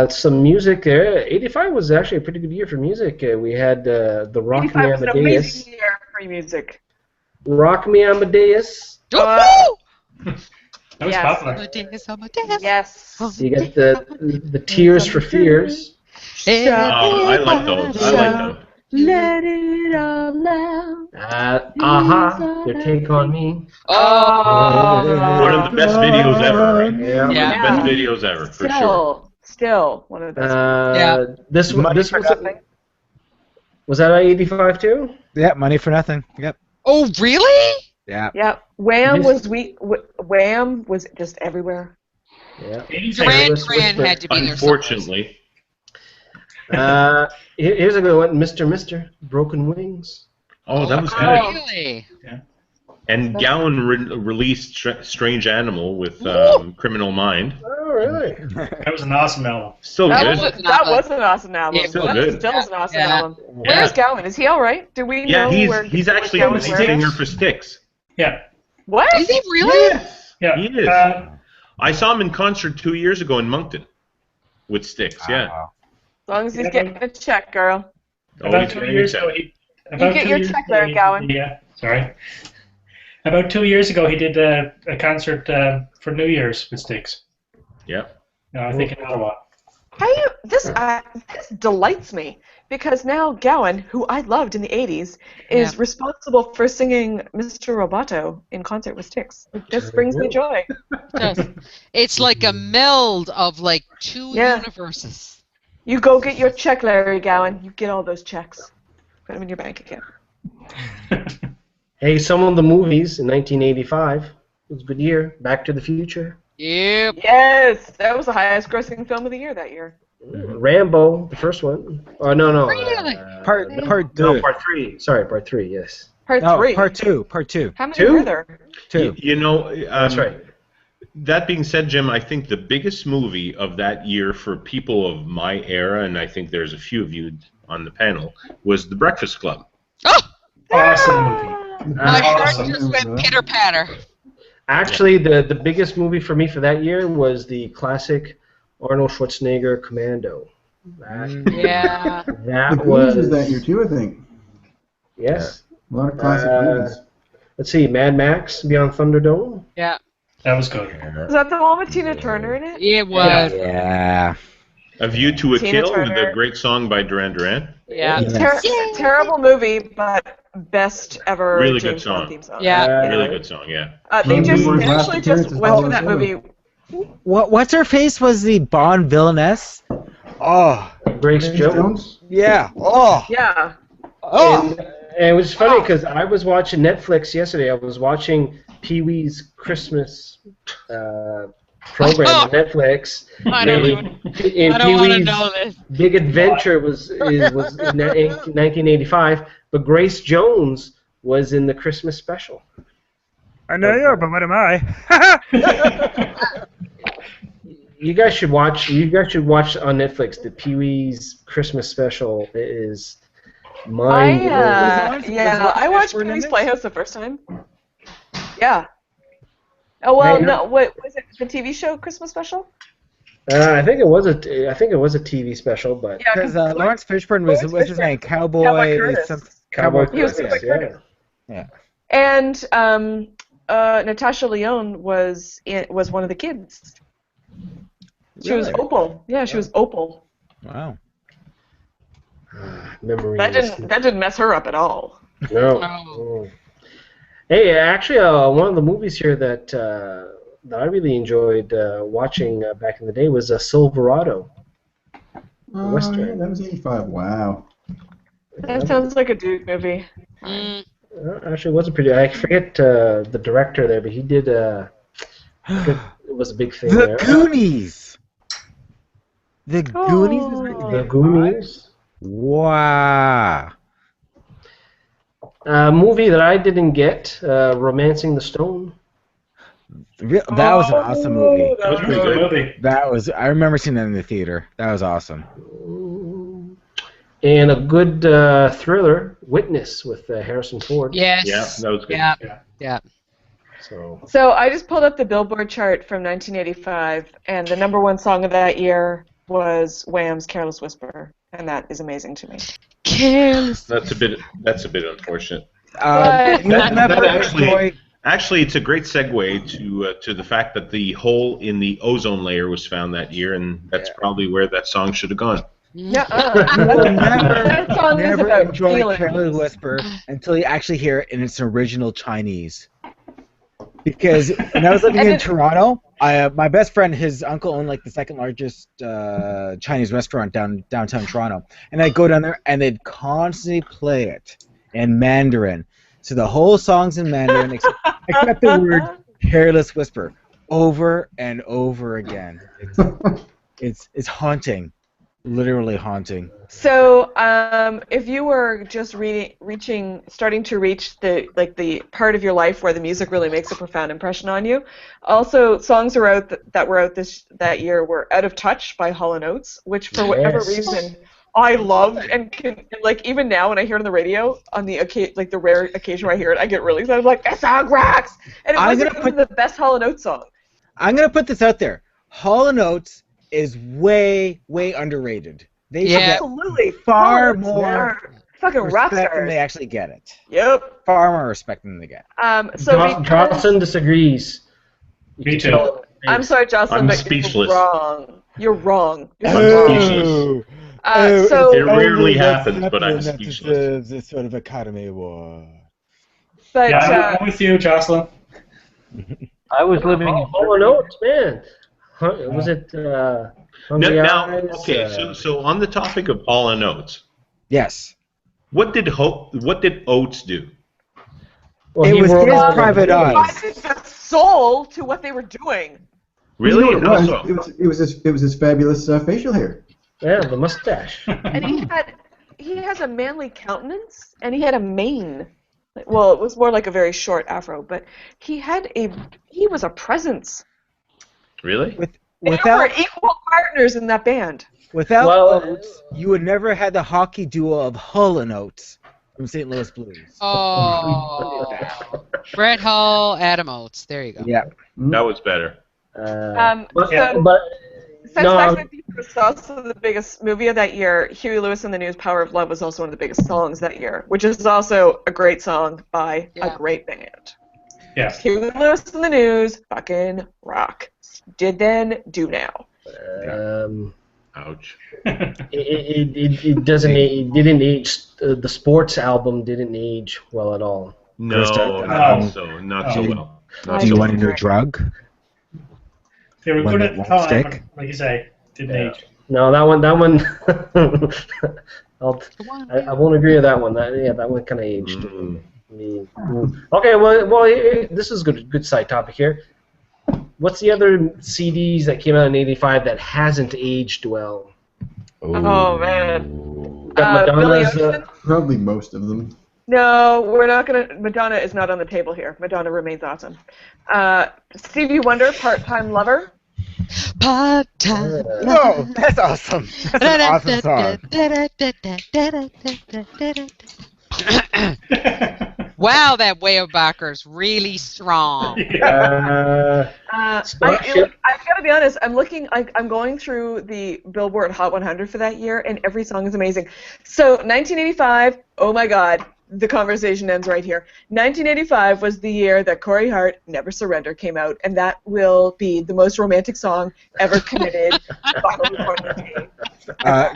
Some music there. 85 was actually a pretty good year for music. We had the Rock Me 85 was an Amadeus. amazing year for music. Rock Me Amadeus. Oh! That was Yes. popular. Yes. You get the Tears for Fears. I like those. I like them. Let it all out. Aha, their Take on Me. Oh. One of the best videos ever, right? Yeah. One of the best videos ever, for sure. Still one of the best. This Money was for Nothing. Was that 85 too? Yep, Money for Nothing. Yep. Oh, really? Yeah. Yep. Wham This- Wham was just everywhere. Yeah. Duran Taylor's Duran had to be there. Unfortunately. Here's a good one, Mr. Broken Wings. Oh, that was good. Really? And Gowan released Strange Animal with Criminal Mind. Oh, really? That was an awesome album. Still That good. was an awesome album. Yeah, still That good. Still is an awesome Yeah. album. Where's Gowan? Is he all right? Do we Yeah, know where? he's actually Gowan's the wearing? singer for Styx. Yeah. What? Is he really? Yeah. He is. I saw him in concert 2 years ago in Moncton with Styx. Yeah. Wow. As long as he's getting a check, girl. Oh, About he's 2 getting years accepted. ago, You get your check there, Gowan. Yeah. Sorry. About 2 years ago, he did a concert for New Year's with Styx. Yeah. I think in Ottawa. This delights me because now Gowan, who I loved in the '80s, is responsible for singing Mr. Roboto in concert with Styx. This brings me joy. It's like a meld of like two Yeah. universes. You go get your check, Larry Gowan. You get all those checks. Put them in your bank account. Hey, some of the movies in 1985. It was a good year. Back to the Future. Yep. Yes, that was the highest grossing film of the year that year. Rambo, the first one. Oh, no. Really? Part No, two. part 3. Sorry, part 3, yes. Part No, 3. part two. How many Two? were there? Two. You know, That's right. That being said, Jim, I think the biggest movie of that year for people of my era, and I think there's a few of you on the panel, was The Breakfast Club. Oh, Awesome movie. my heart Awesome. just went pitter patter. Actually, the biggest movie for me for that year was the classic Arnold Schwarzenegger Commando. Yeah. That The Goonies was that year too, I think. Yes. A lot of classic movies. Let's see, Mad Max Beyond Thunderdome. Yeah. That was good. Was that the one with Tina Turner in it? It was. Yeah. A View to a Tina Kill with Turner. a great song by Duran Duran. Yeah. Terrible movie, but best ever Really James good Bond song. theme song. Yeah. Really good song, yeah. They Ron Howard's last actually appearance just is went through Hollywood that Summer. movie. What's her face was the Bond villainess? Oh, Grace James Jones. Jones? yeah. Oh, Yeah. oh. And it was funny because I was watching Netflix yesterday. I was watching Pee Wee's Christmas program on Netflix. I don't And even. in I don't Pee want to Wee's know this. Big Adventure was in 1985, but Grace Jones was in the Christmas special. I know you, but what am I? You guys should watch. You guys should watch on Netflix the Pee Wee's Christmas special. It is mind blowing. I watched Fishburne in Pee-wee's this? Playhouse the first time. Yeah. Oh well, Hey, no. What was it? The TV show Christmas special? I think it was a TV special, but Yeah, Because Lawrence Fishburne was what's his name? Cowboy Cowboy. Curtis. Something. Cowboy He was Curtis, Cowboy Curtis. yeah. And Natasha Lyonne was one of the kids. She was Really? Opal. Yeah, she was Opal. Wow. Memories. That didn't mess her up at all. No. Oh. Oh. Hey, actually, one of the movies here that I really enjoyed watching back in the day was Silverado. Oh, Western. yeah, that was 85. Wow. That sounds like a Duke movie. Mm. Actually, it wasn't pretty. I forget the director there, but he did. It was a big thing The there. Goonies. The Goonies is The Goonies. Wow. A movie that I didn't get, Romancing the Stone. That was an awesome movie. That was a Pretty good good. movie. That was. I remember seeing that in the theater. That was awesome. And a good thriller, Witness, with Harrison Ford. Yes. Yeah, that was good. Yeah. So I just pulled up the Billboard chart from 1985, and the number one song of that year was Wham's "Careless Whisper," and that is amazing to me. Careless. That's a bit unfortunate. But- Actually, it's a great segue to the fact that the hole in the ozone layer was found that year, and that's probably where that song should have gone. Yeah, That song is never about enjoy feelings. Careless Whisper until you actually hear it in its original Chinese. Because when I was living in Toronto, my best friend, his uncle owned like the second largest Chinese restaurant downtown Toronto, and I'd go down there and they'd constantly play it in Mandarin. So the whole song's in Mandarin except the word "Careless Whisper" over and over again. It's haunting. Literally haunting. So, if you were just starting to reach the part of your life where the music really makes a profound impression on you, also songs are out that were out that year were "Out of Touch" by Hall & Oates, which for whatever reason I loved, and like even now when I hear it on the radio, on the rare occasion where I hear it, I get really excited. I'm like, that song rocks! And it was one of the best Hall & Oates songs. I'm gonna put this out there. Hall & Oates is way underrated. They should get absolutely far more fucking rock respect than stars. they actually get it. Yep. Far more respect than they get. Jocelyn disagrees. Me too. I'm sorry, Jocelyn, I'm but speechless. you're wrong. You're wrong. speechless. So It rarely happens, but I'm speechless. Deserves a sort of Academy Award. But Yeah, I'm with you, Jocelyn. I was living in Hall & Oates, man. Was it Hungry Now, Eyes? okay, so on the topic of Hall & Oates, Yes. what did Oates do? Well, It he was wrote his all the- private eyes. provided the soul to what they were doing. Really? You know what How it was? so? It was his fabulous facial hair. Yeah, the mustache. And he has a manly countenance, and he had a mane. Well, it was more like a very short afro, but he was a presence. Really? They were equal partners in that band. Without Well, Oates, you would never had the hockey duo of Hull and Oates from St. Louis Blues. Oh. Brett Hull, Adam Oates. There you go. Yeah. That was better. But Sex, no, Sex, and the City was also the biggest movie of that year. Huey Lewis and the News' "Power of Love" was also one of the biggest songs that year, which is also a great song by a great band. Yeah. Huey Lewis and the News, fucking rock. Did then, do now. Ouch. it doesn't. It didn't age. The sports album didn't age well at all. No, not so well. Not Do you so want a well. new drug? They were One good that at the won't time, stick? but like you say, didn't age. No, that one. I won't agree with that one. That one kind of aged. Okay, well, this is good side topic here. What's the other CDs that came out in '85 that hasn't aged well? Oh, man. Got Billy Madonna's, Ocean? Probably most of them. No, we're not gonna. Madonna is not on the table here. Madonna remains awesome. Stevie Wonder, "Part-Time Lover." Part-time. Whoa, that's awesome. That's an awesome song. Wow, that Waybackers really strong. I've got to be honest. I'm going through the Billboard Hot 100 for that year, and every song is amazing. So 1985. Oh my God, the conversation ends right here. 1985 was the year that Corey Hart, "Never Surrender" came out, and that will be the most romantic song ever committed.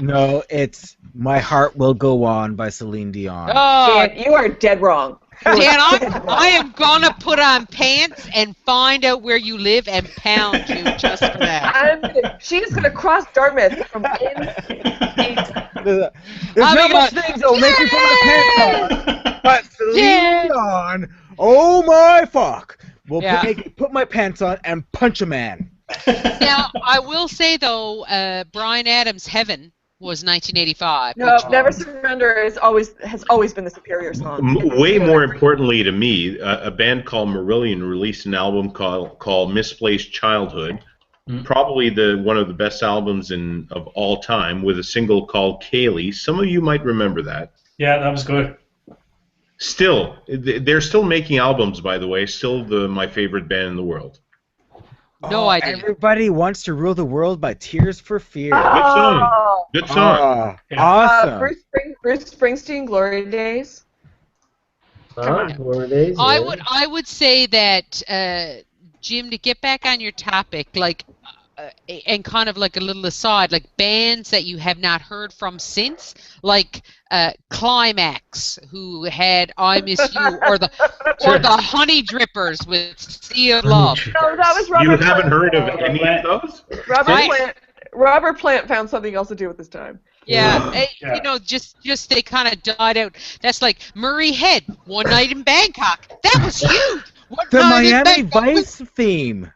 No, it's "My Heart Will Go On" by Celine Dion. Oh, Dan, you are dead wrong. Dan, I am gonna put on pants and find out where you live and pound you just for that. She is gonna cross Dartmouth from end to end. There's Oh not my much God. things that'll make me put my pants on, but Yeah. Celine Dion, oh my fuck, will Yeah. make me put my pants on and punch a man. Now, I will say though, Bryan Adams' "Heaven" was 1985. No, which Never Surrender has always been the superior song. Way more importantly to me, a band called Marillion released an album called Misplaced Childhood, probably one of the best albums of all time, with a single called Kaylee. Some of you might remember that. Yeah, that was good. Still, they're still making albums, by the way. Still my favorite band in the world. No idea. Everybody Wants to Rule the World by Tears for Fears. Good song. Good song. Oh, Yeah. awesome. Bruce Springsteen, Glory Days. Come on. Glory days, I yeah. would say that, Jim, to get back on your topic, like, and kind of like a little aside, like bands that you have not heard from since, like Climax, who had "I Miss You," or the Honey Drippers with "Sea of Love." No, that was Robert You Plant. haven't heard of any of those? Robert Plant found something else to do with his time. Yeah, Yeah. you know, just they kind of died out. That's like Murray Head, "One Night in Bangkok." That was huge. One The Night in Miami Bangkok was- Vice theme.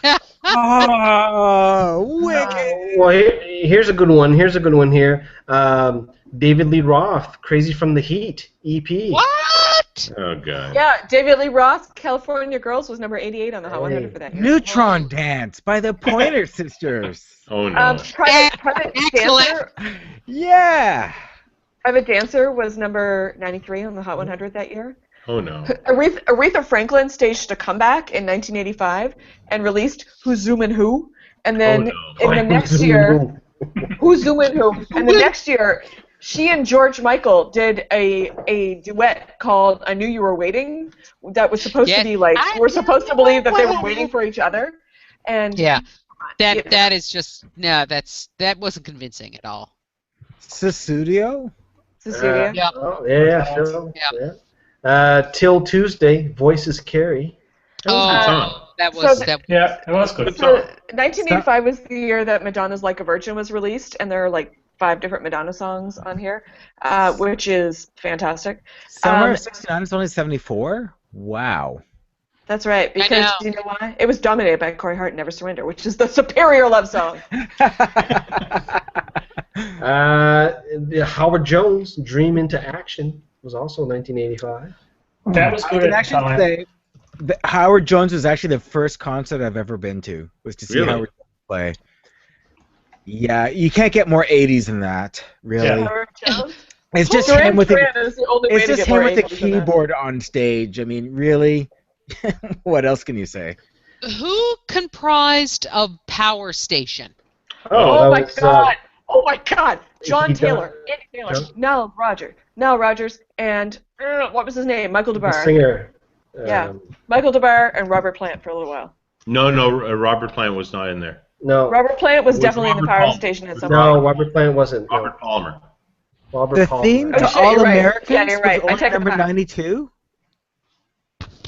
Yeah. Oh, wicked. Well, here's a good one. Here's a good one here. David Lee Roth, "Crazy from the Heat" EP. What? Oh, God. Yeah, David Lee Roth, "California Girls" was number 88 on the Hot 100 for that year. Neutron Dance by the Pointer Sisters. Oh, no. Private Excellent. Dancer. Yeah. Private Dancer was number 93 on the Hot 100 that year. Oh, no. Aretha Franklin staged a comeback in 1985 and released "Who's Zoomin' Who," and then Oh, no. in the next year, "Who's Zoomin' Who," and the next year, she and George Michael did a duet called "I Knew You Were Waiting," that was supposed to be like we're supposed to believe that they were waiting for each other, and Yeah, that is just that wasn't convincing at all. Sussudio? Cecilia. Yeah. Oh, yeah, sure. Yeah. Till Tuesday, Voices Carry. song. That was So that. Yeah, it was good. So 1985 was the year that Madonna's "Like a Virgin" was released, and there are like 5 different Madonna songs on here, which is fantastic. Summer of 69 is only 74? Wow. That's right, because you know why? It was dominated by Corey Hart, "Never Surrender," which is the superior love song. Howard Jones, "Dream into Action" was also 1985. That was I good can at the actually time. say that Howard Jones was actually the first concert I've ever been to, was to see Really? Howard Jones play. Yeah, you can't get more 80s than that, really. Yeah. Howard Jones. It's just Duran him with the, Duran is the only way it's to just get more him with the 80s than that. keyboard on stage. I mean, really? What else can you say? Who comprised of Power Station? Oh my that was, God! Oh my God! John he Taylor, done- Andy Taylor, John- Nile Rodgers, and what was his name? Michael the DeBar. singer. Yeah. Michael DeBar and Robert Plant for a little while. No, Robert Plant was not in there. No, Robert Plant was It was definitely in the Robert Power Palmer. Station at some no, point. Robert Plant wasn't. No. Robert Palmer. Robert The Palmer. theme Oh, to shit, All you're right. Americans Yeah, you're right. was I only take it number back. 92?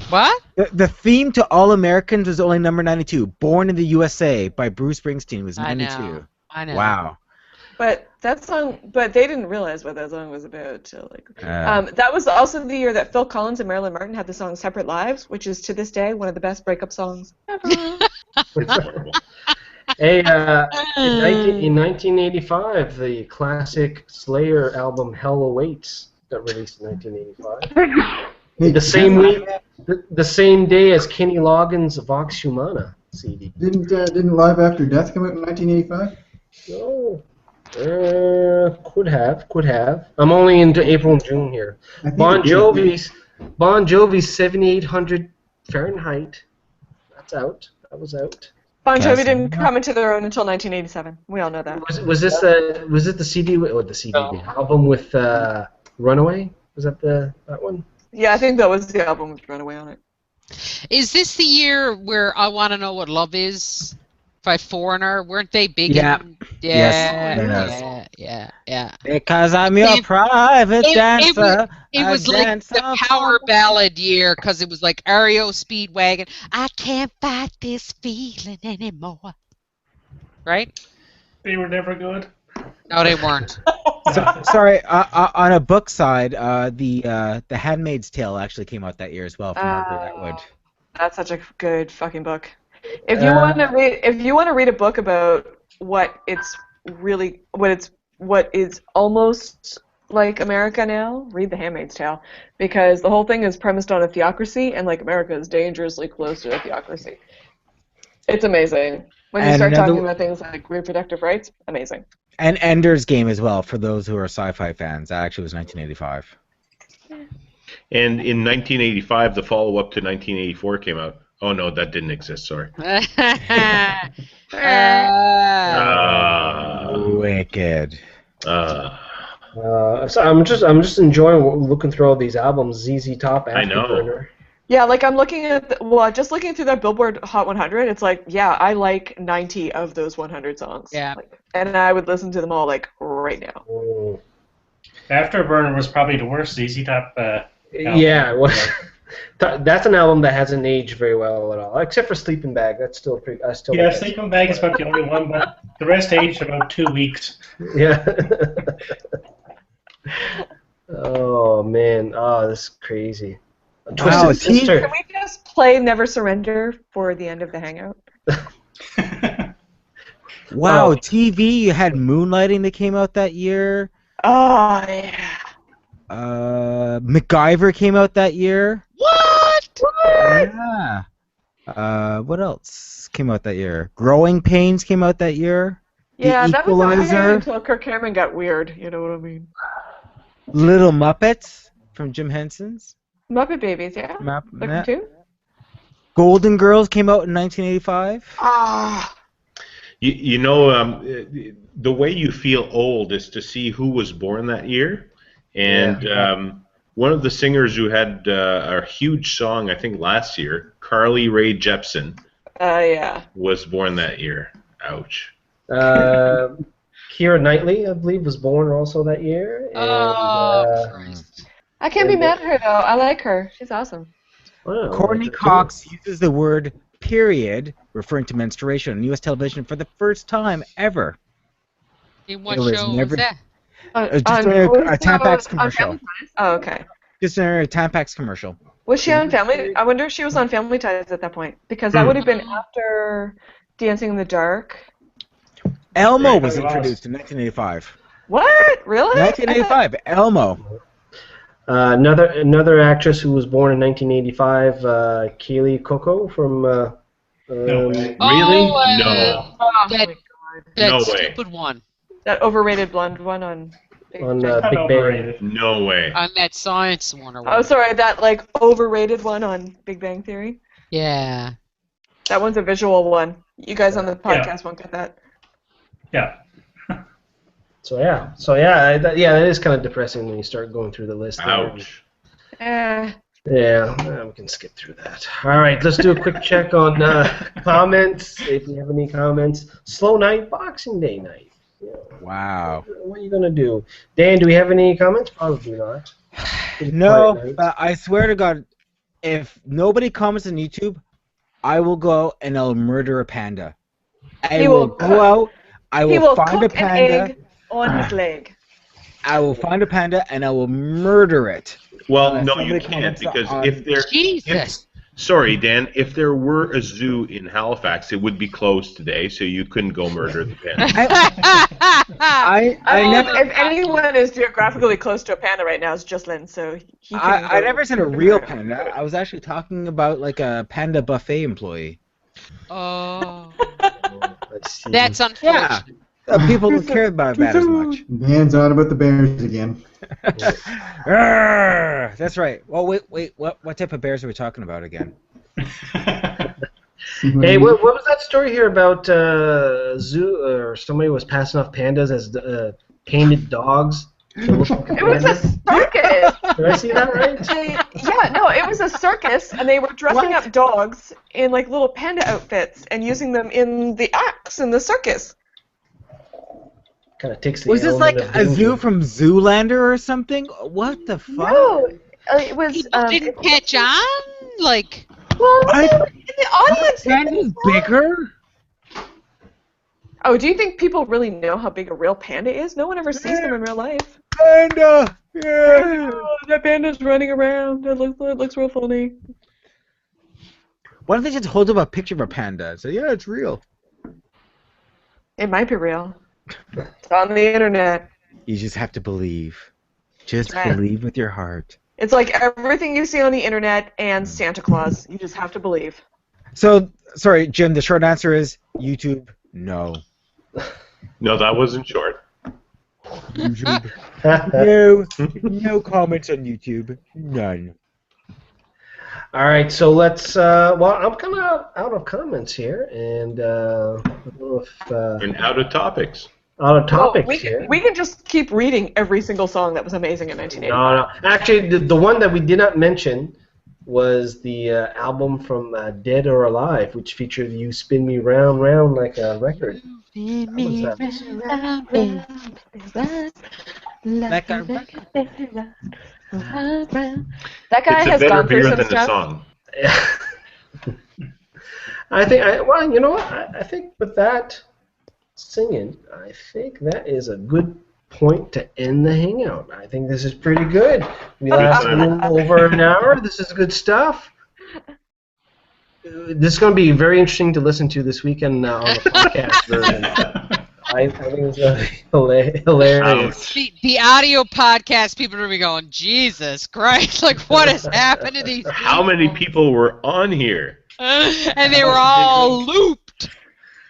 What? The theme to All Americans was only number 92. Born in the USA by Bruce Springsteen was 92. I know. Wow. But that song, but they didn't realize what that song was about till like. That was also the year that Phil Collins and Marilyn Martin had the song "Separate Lives," which is to this day one of the best breakup songs ever. It's horrible. Hey, in 1985, the classic Slayer album "Hell Awaits" got released in 1985. Hey, The same week, the same day as Kenny Loggins' Vox Humana CD. Didn't Live After Death come out in 1985? No. Could have. I'm only into April and June here. I think Bon it did. Jovi's 7800 Fahrenheit. That's out. That was out. Bon Jovi Yes. didn't come into their own until 1987. We all know that. Was it the CD or the CD the album with Runaway? Was that that one? Yeah, I think that was the album with Runaway on it. Is this the year where "I Want to Know What Love Is" by Foreigner? Weren't they big? Yeah. Yeah. Yeah. Because I'm your private dancer. It was I like dance the up power ballad year because it was like REO Speedwagon. I can't fight this feeling anymore. Right? They were never good. No, they weren't. Sorry, on a book side, the Handmaid's Tale actually came out that year as well from Margaret Atwood. That's such a good fucking book. If you want to read a book about what is almost like America now, read The Handmaid's Tale, because the whole thing is premised on a theocracy, and like America is dangerously close to a theocracy. It's amazing. When you start talking about things like reproductive rights, amazing. And Ender's Game as well, for those who are sci-fi fans. That actually was 1985. And in 1985, the follow-up to 1984 came out. Oh no, that didn't exist. Sorry. Wicked. So I'm just enjoying looking through all these albums. ZZ Top, I know. Afterburner. Yeah, like I'm looking at just looking through that Billboard Hot 100. It's like, yeah, I like 90 of those 100 songs. Yeah. And I would listen to them all like right now. Oh. Afterburner was probably the worst ZZ Top. Yeah, well, that's an album that hasn't aged very well at all, except for Sleeping Bag. That's still pretty. Yeah, Sleeping Bag is about the only one, but the rest aged about 2 weeks. Yeah. Oh man, this is crazy. Wow, Sister. Can we just play Never Surrender for the end of the hangout? Wow, TV, you had Moonlighting that came out that year. Oh, yeah. MacGyver came out that year. What? Yeah. What else came out that year? Growing Pains came out that year. Yeah, The that was Equalizer. until Kirk Cameron got weird, you know what I mean? Little Muppets from Jim Henson's. Muppet Babies, yeah? Yeah. Too? Golden Girls came out in 1985. Ah. You know, the way you feel old is to see who was born that year. And one of the singers who had a huge song, I think last year, Carly Rae Jepsen, Yeah. was born that year. Ouch. Keira Knightley, I believe, was born also that year. And, Christ. I can't be mad at her, though. I like her. She's awesome. wow, Courtney Cox uses the word period, referring to menstruation, on U.S. television for the first time ever. In what It was show never- was that? Just a Tampax commercial. Oh, okay. Just a Tampax commercial. Was she on Family? I wonder if she was on Family Ties at that point, because that would have been after Dancing in the Dark. Elmo Right. was introduced in 1985. What? Really? 1985, Elmo. Another actress who was born in 1985, Kaylee Cuoco from. No way. Really? Oh, Oh, that, my God. that No way. stupid one That overrated blonde one on. On Not Big Bang. overrated. No way. on that science one or Oh, whatever. sorry, that like overrated one on Big Bang Theory. Yeah. That one's a visual one. You guys on the podcast won't get that. Yeah. That is kind of depressing when you start going through the list. there. Ouch. Eh. Yeah, we can skip through that. All right, let's do a quick check on comments. If you have any comments, slow night, Boxing Day night. Yeah. Wow. What are you gonna do, Dan? Do we have any comments? Probably not. No, Quiet night. but I swear to God, if nobody comments on YouTube, I will go and I'll murder a panda. I He will will go out, I He will find a cook an panda, egg on his leg. I will find a panda and I will murder it. Well, Unless no, you somebody can't comments because on- if there. Jesus. Sorry, Dan. If there were a zoo in Halifax, it would be closed today, so you couldn't go murder the panda. I never If anyone is geographically close to a panda right now, it's just Lynn, so he can I go- never said a real panda. I was actually talking about like a panda buffet employee. Oh. Let's see. That's Yeah. unfortunate. People don't care about that as much. Dan's on about the Bears again. Arrgh, that's right. Well, wait. What type of bears are we talking about again? Hey, what was that story here about zoo or somebody was passing off pandas as painted dogs? It was a circus. Did I see that right? It was a circus, and they were dressing up dogs in like little panda outfits and using them in the acts in the circus. Kind of takes the Was this like element of a danger. zoo from Zoolander or something? What the fuck? No, it was. People didn't catch on? Like, Well, in the audience, Panda's bigger? Oh, do you think people really know how big a real panda is? No one ever sees them in real life. Panda! Yeah! Oh, that panda's running around. It looks real funny. What if they just hold up a picture of a panda and say, yeah, it's real? It might be real. It's on the internet. You just have to believe. Just Right. believe with your heart. It's like everything you see on the internet and Santa Claus. You just have to believe. So, sorry, Jim, the short answer is YouTube, no. No, that wasn't short. YouTube, no. No comments on YouTube. None. All right, so let's. Well, I'm kind of out of comments here, and I don't know if And out of topics. out of topics we here. can just keep reading every single song that was amazing in 1980. No. Actually, the one that we did not mention was the album from Dead or Alive, which featured "You Spin Me Round, Round" like a record. Like a That guy It's a has better gone through beer some than the stuff. song. Well, you know what? I think with that singing, I think that is a good point to end the hangout. I think this is pretty good. We lasted a little over an hour. This is good stuff. This is going to be very interesting to listen to this weekend on the podcast version. I think it's going to be hilarious. The audio podcast, people are going to be going, Jesus Christ, like what has happened to these people? How many people were on here? And they were all looped.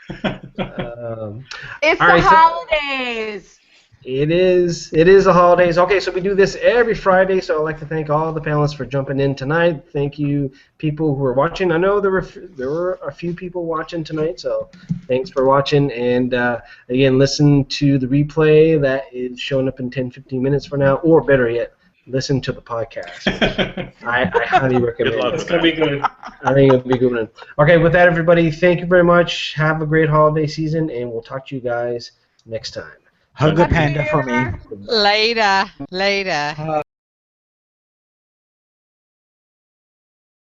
It's All the right, so- holidays. It is the holidays. Okay, so we do this every Friday, so I'd like to thank all the panelists for jumping in tonight. Thank you, people who are watching. I know there were a few people watching tonight, so thanks for watching. And again, listen to the replay that is showing up in 10-15 minutes from now, or better yet, listen to the podcast. I highly recommend Good luck. it. It's gonna be good. I think it'll be a good one. Okay, with that, everybody, thank you very much. Have a great holiday season, and we'll talk to you guys next time. Hug a panda for me. Later.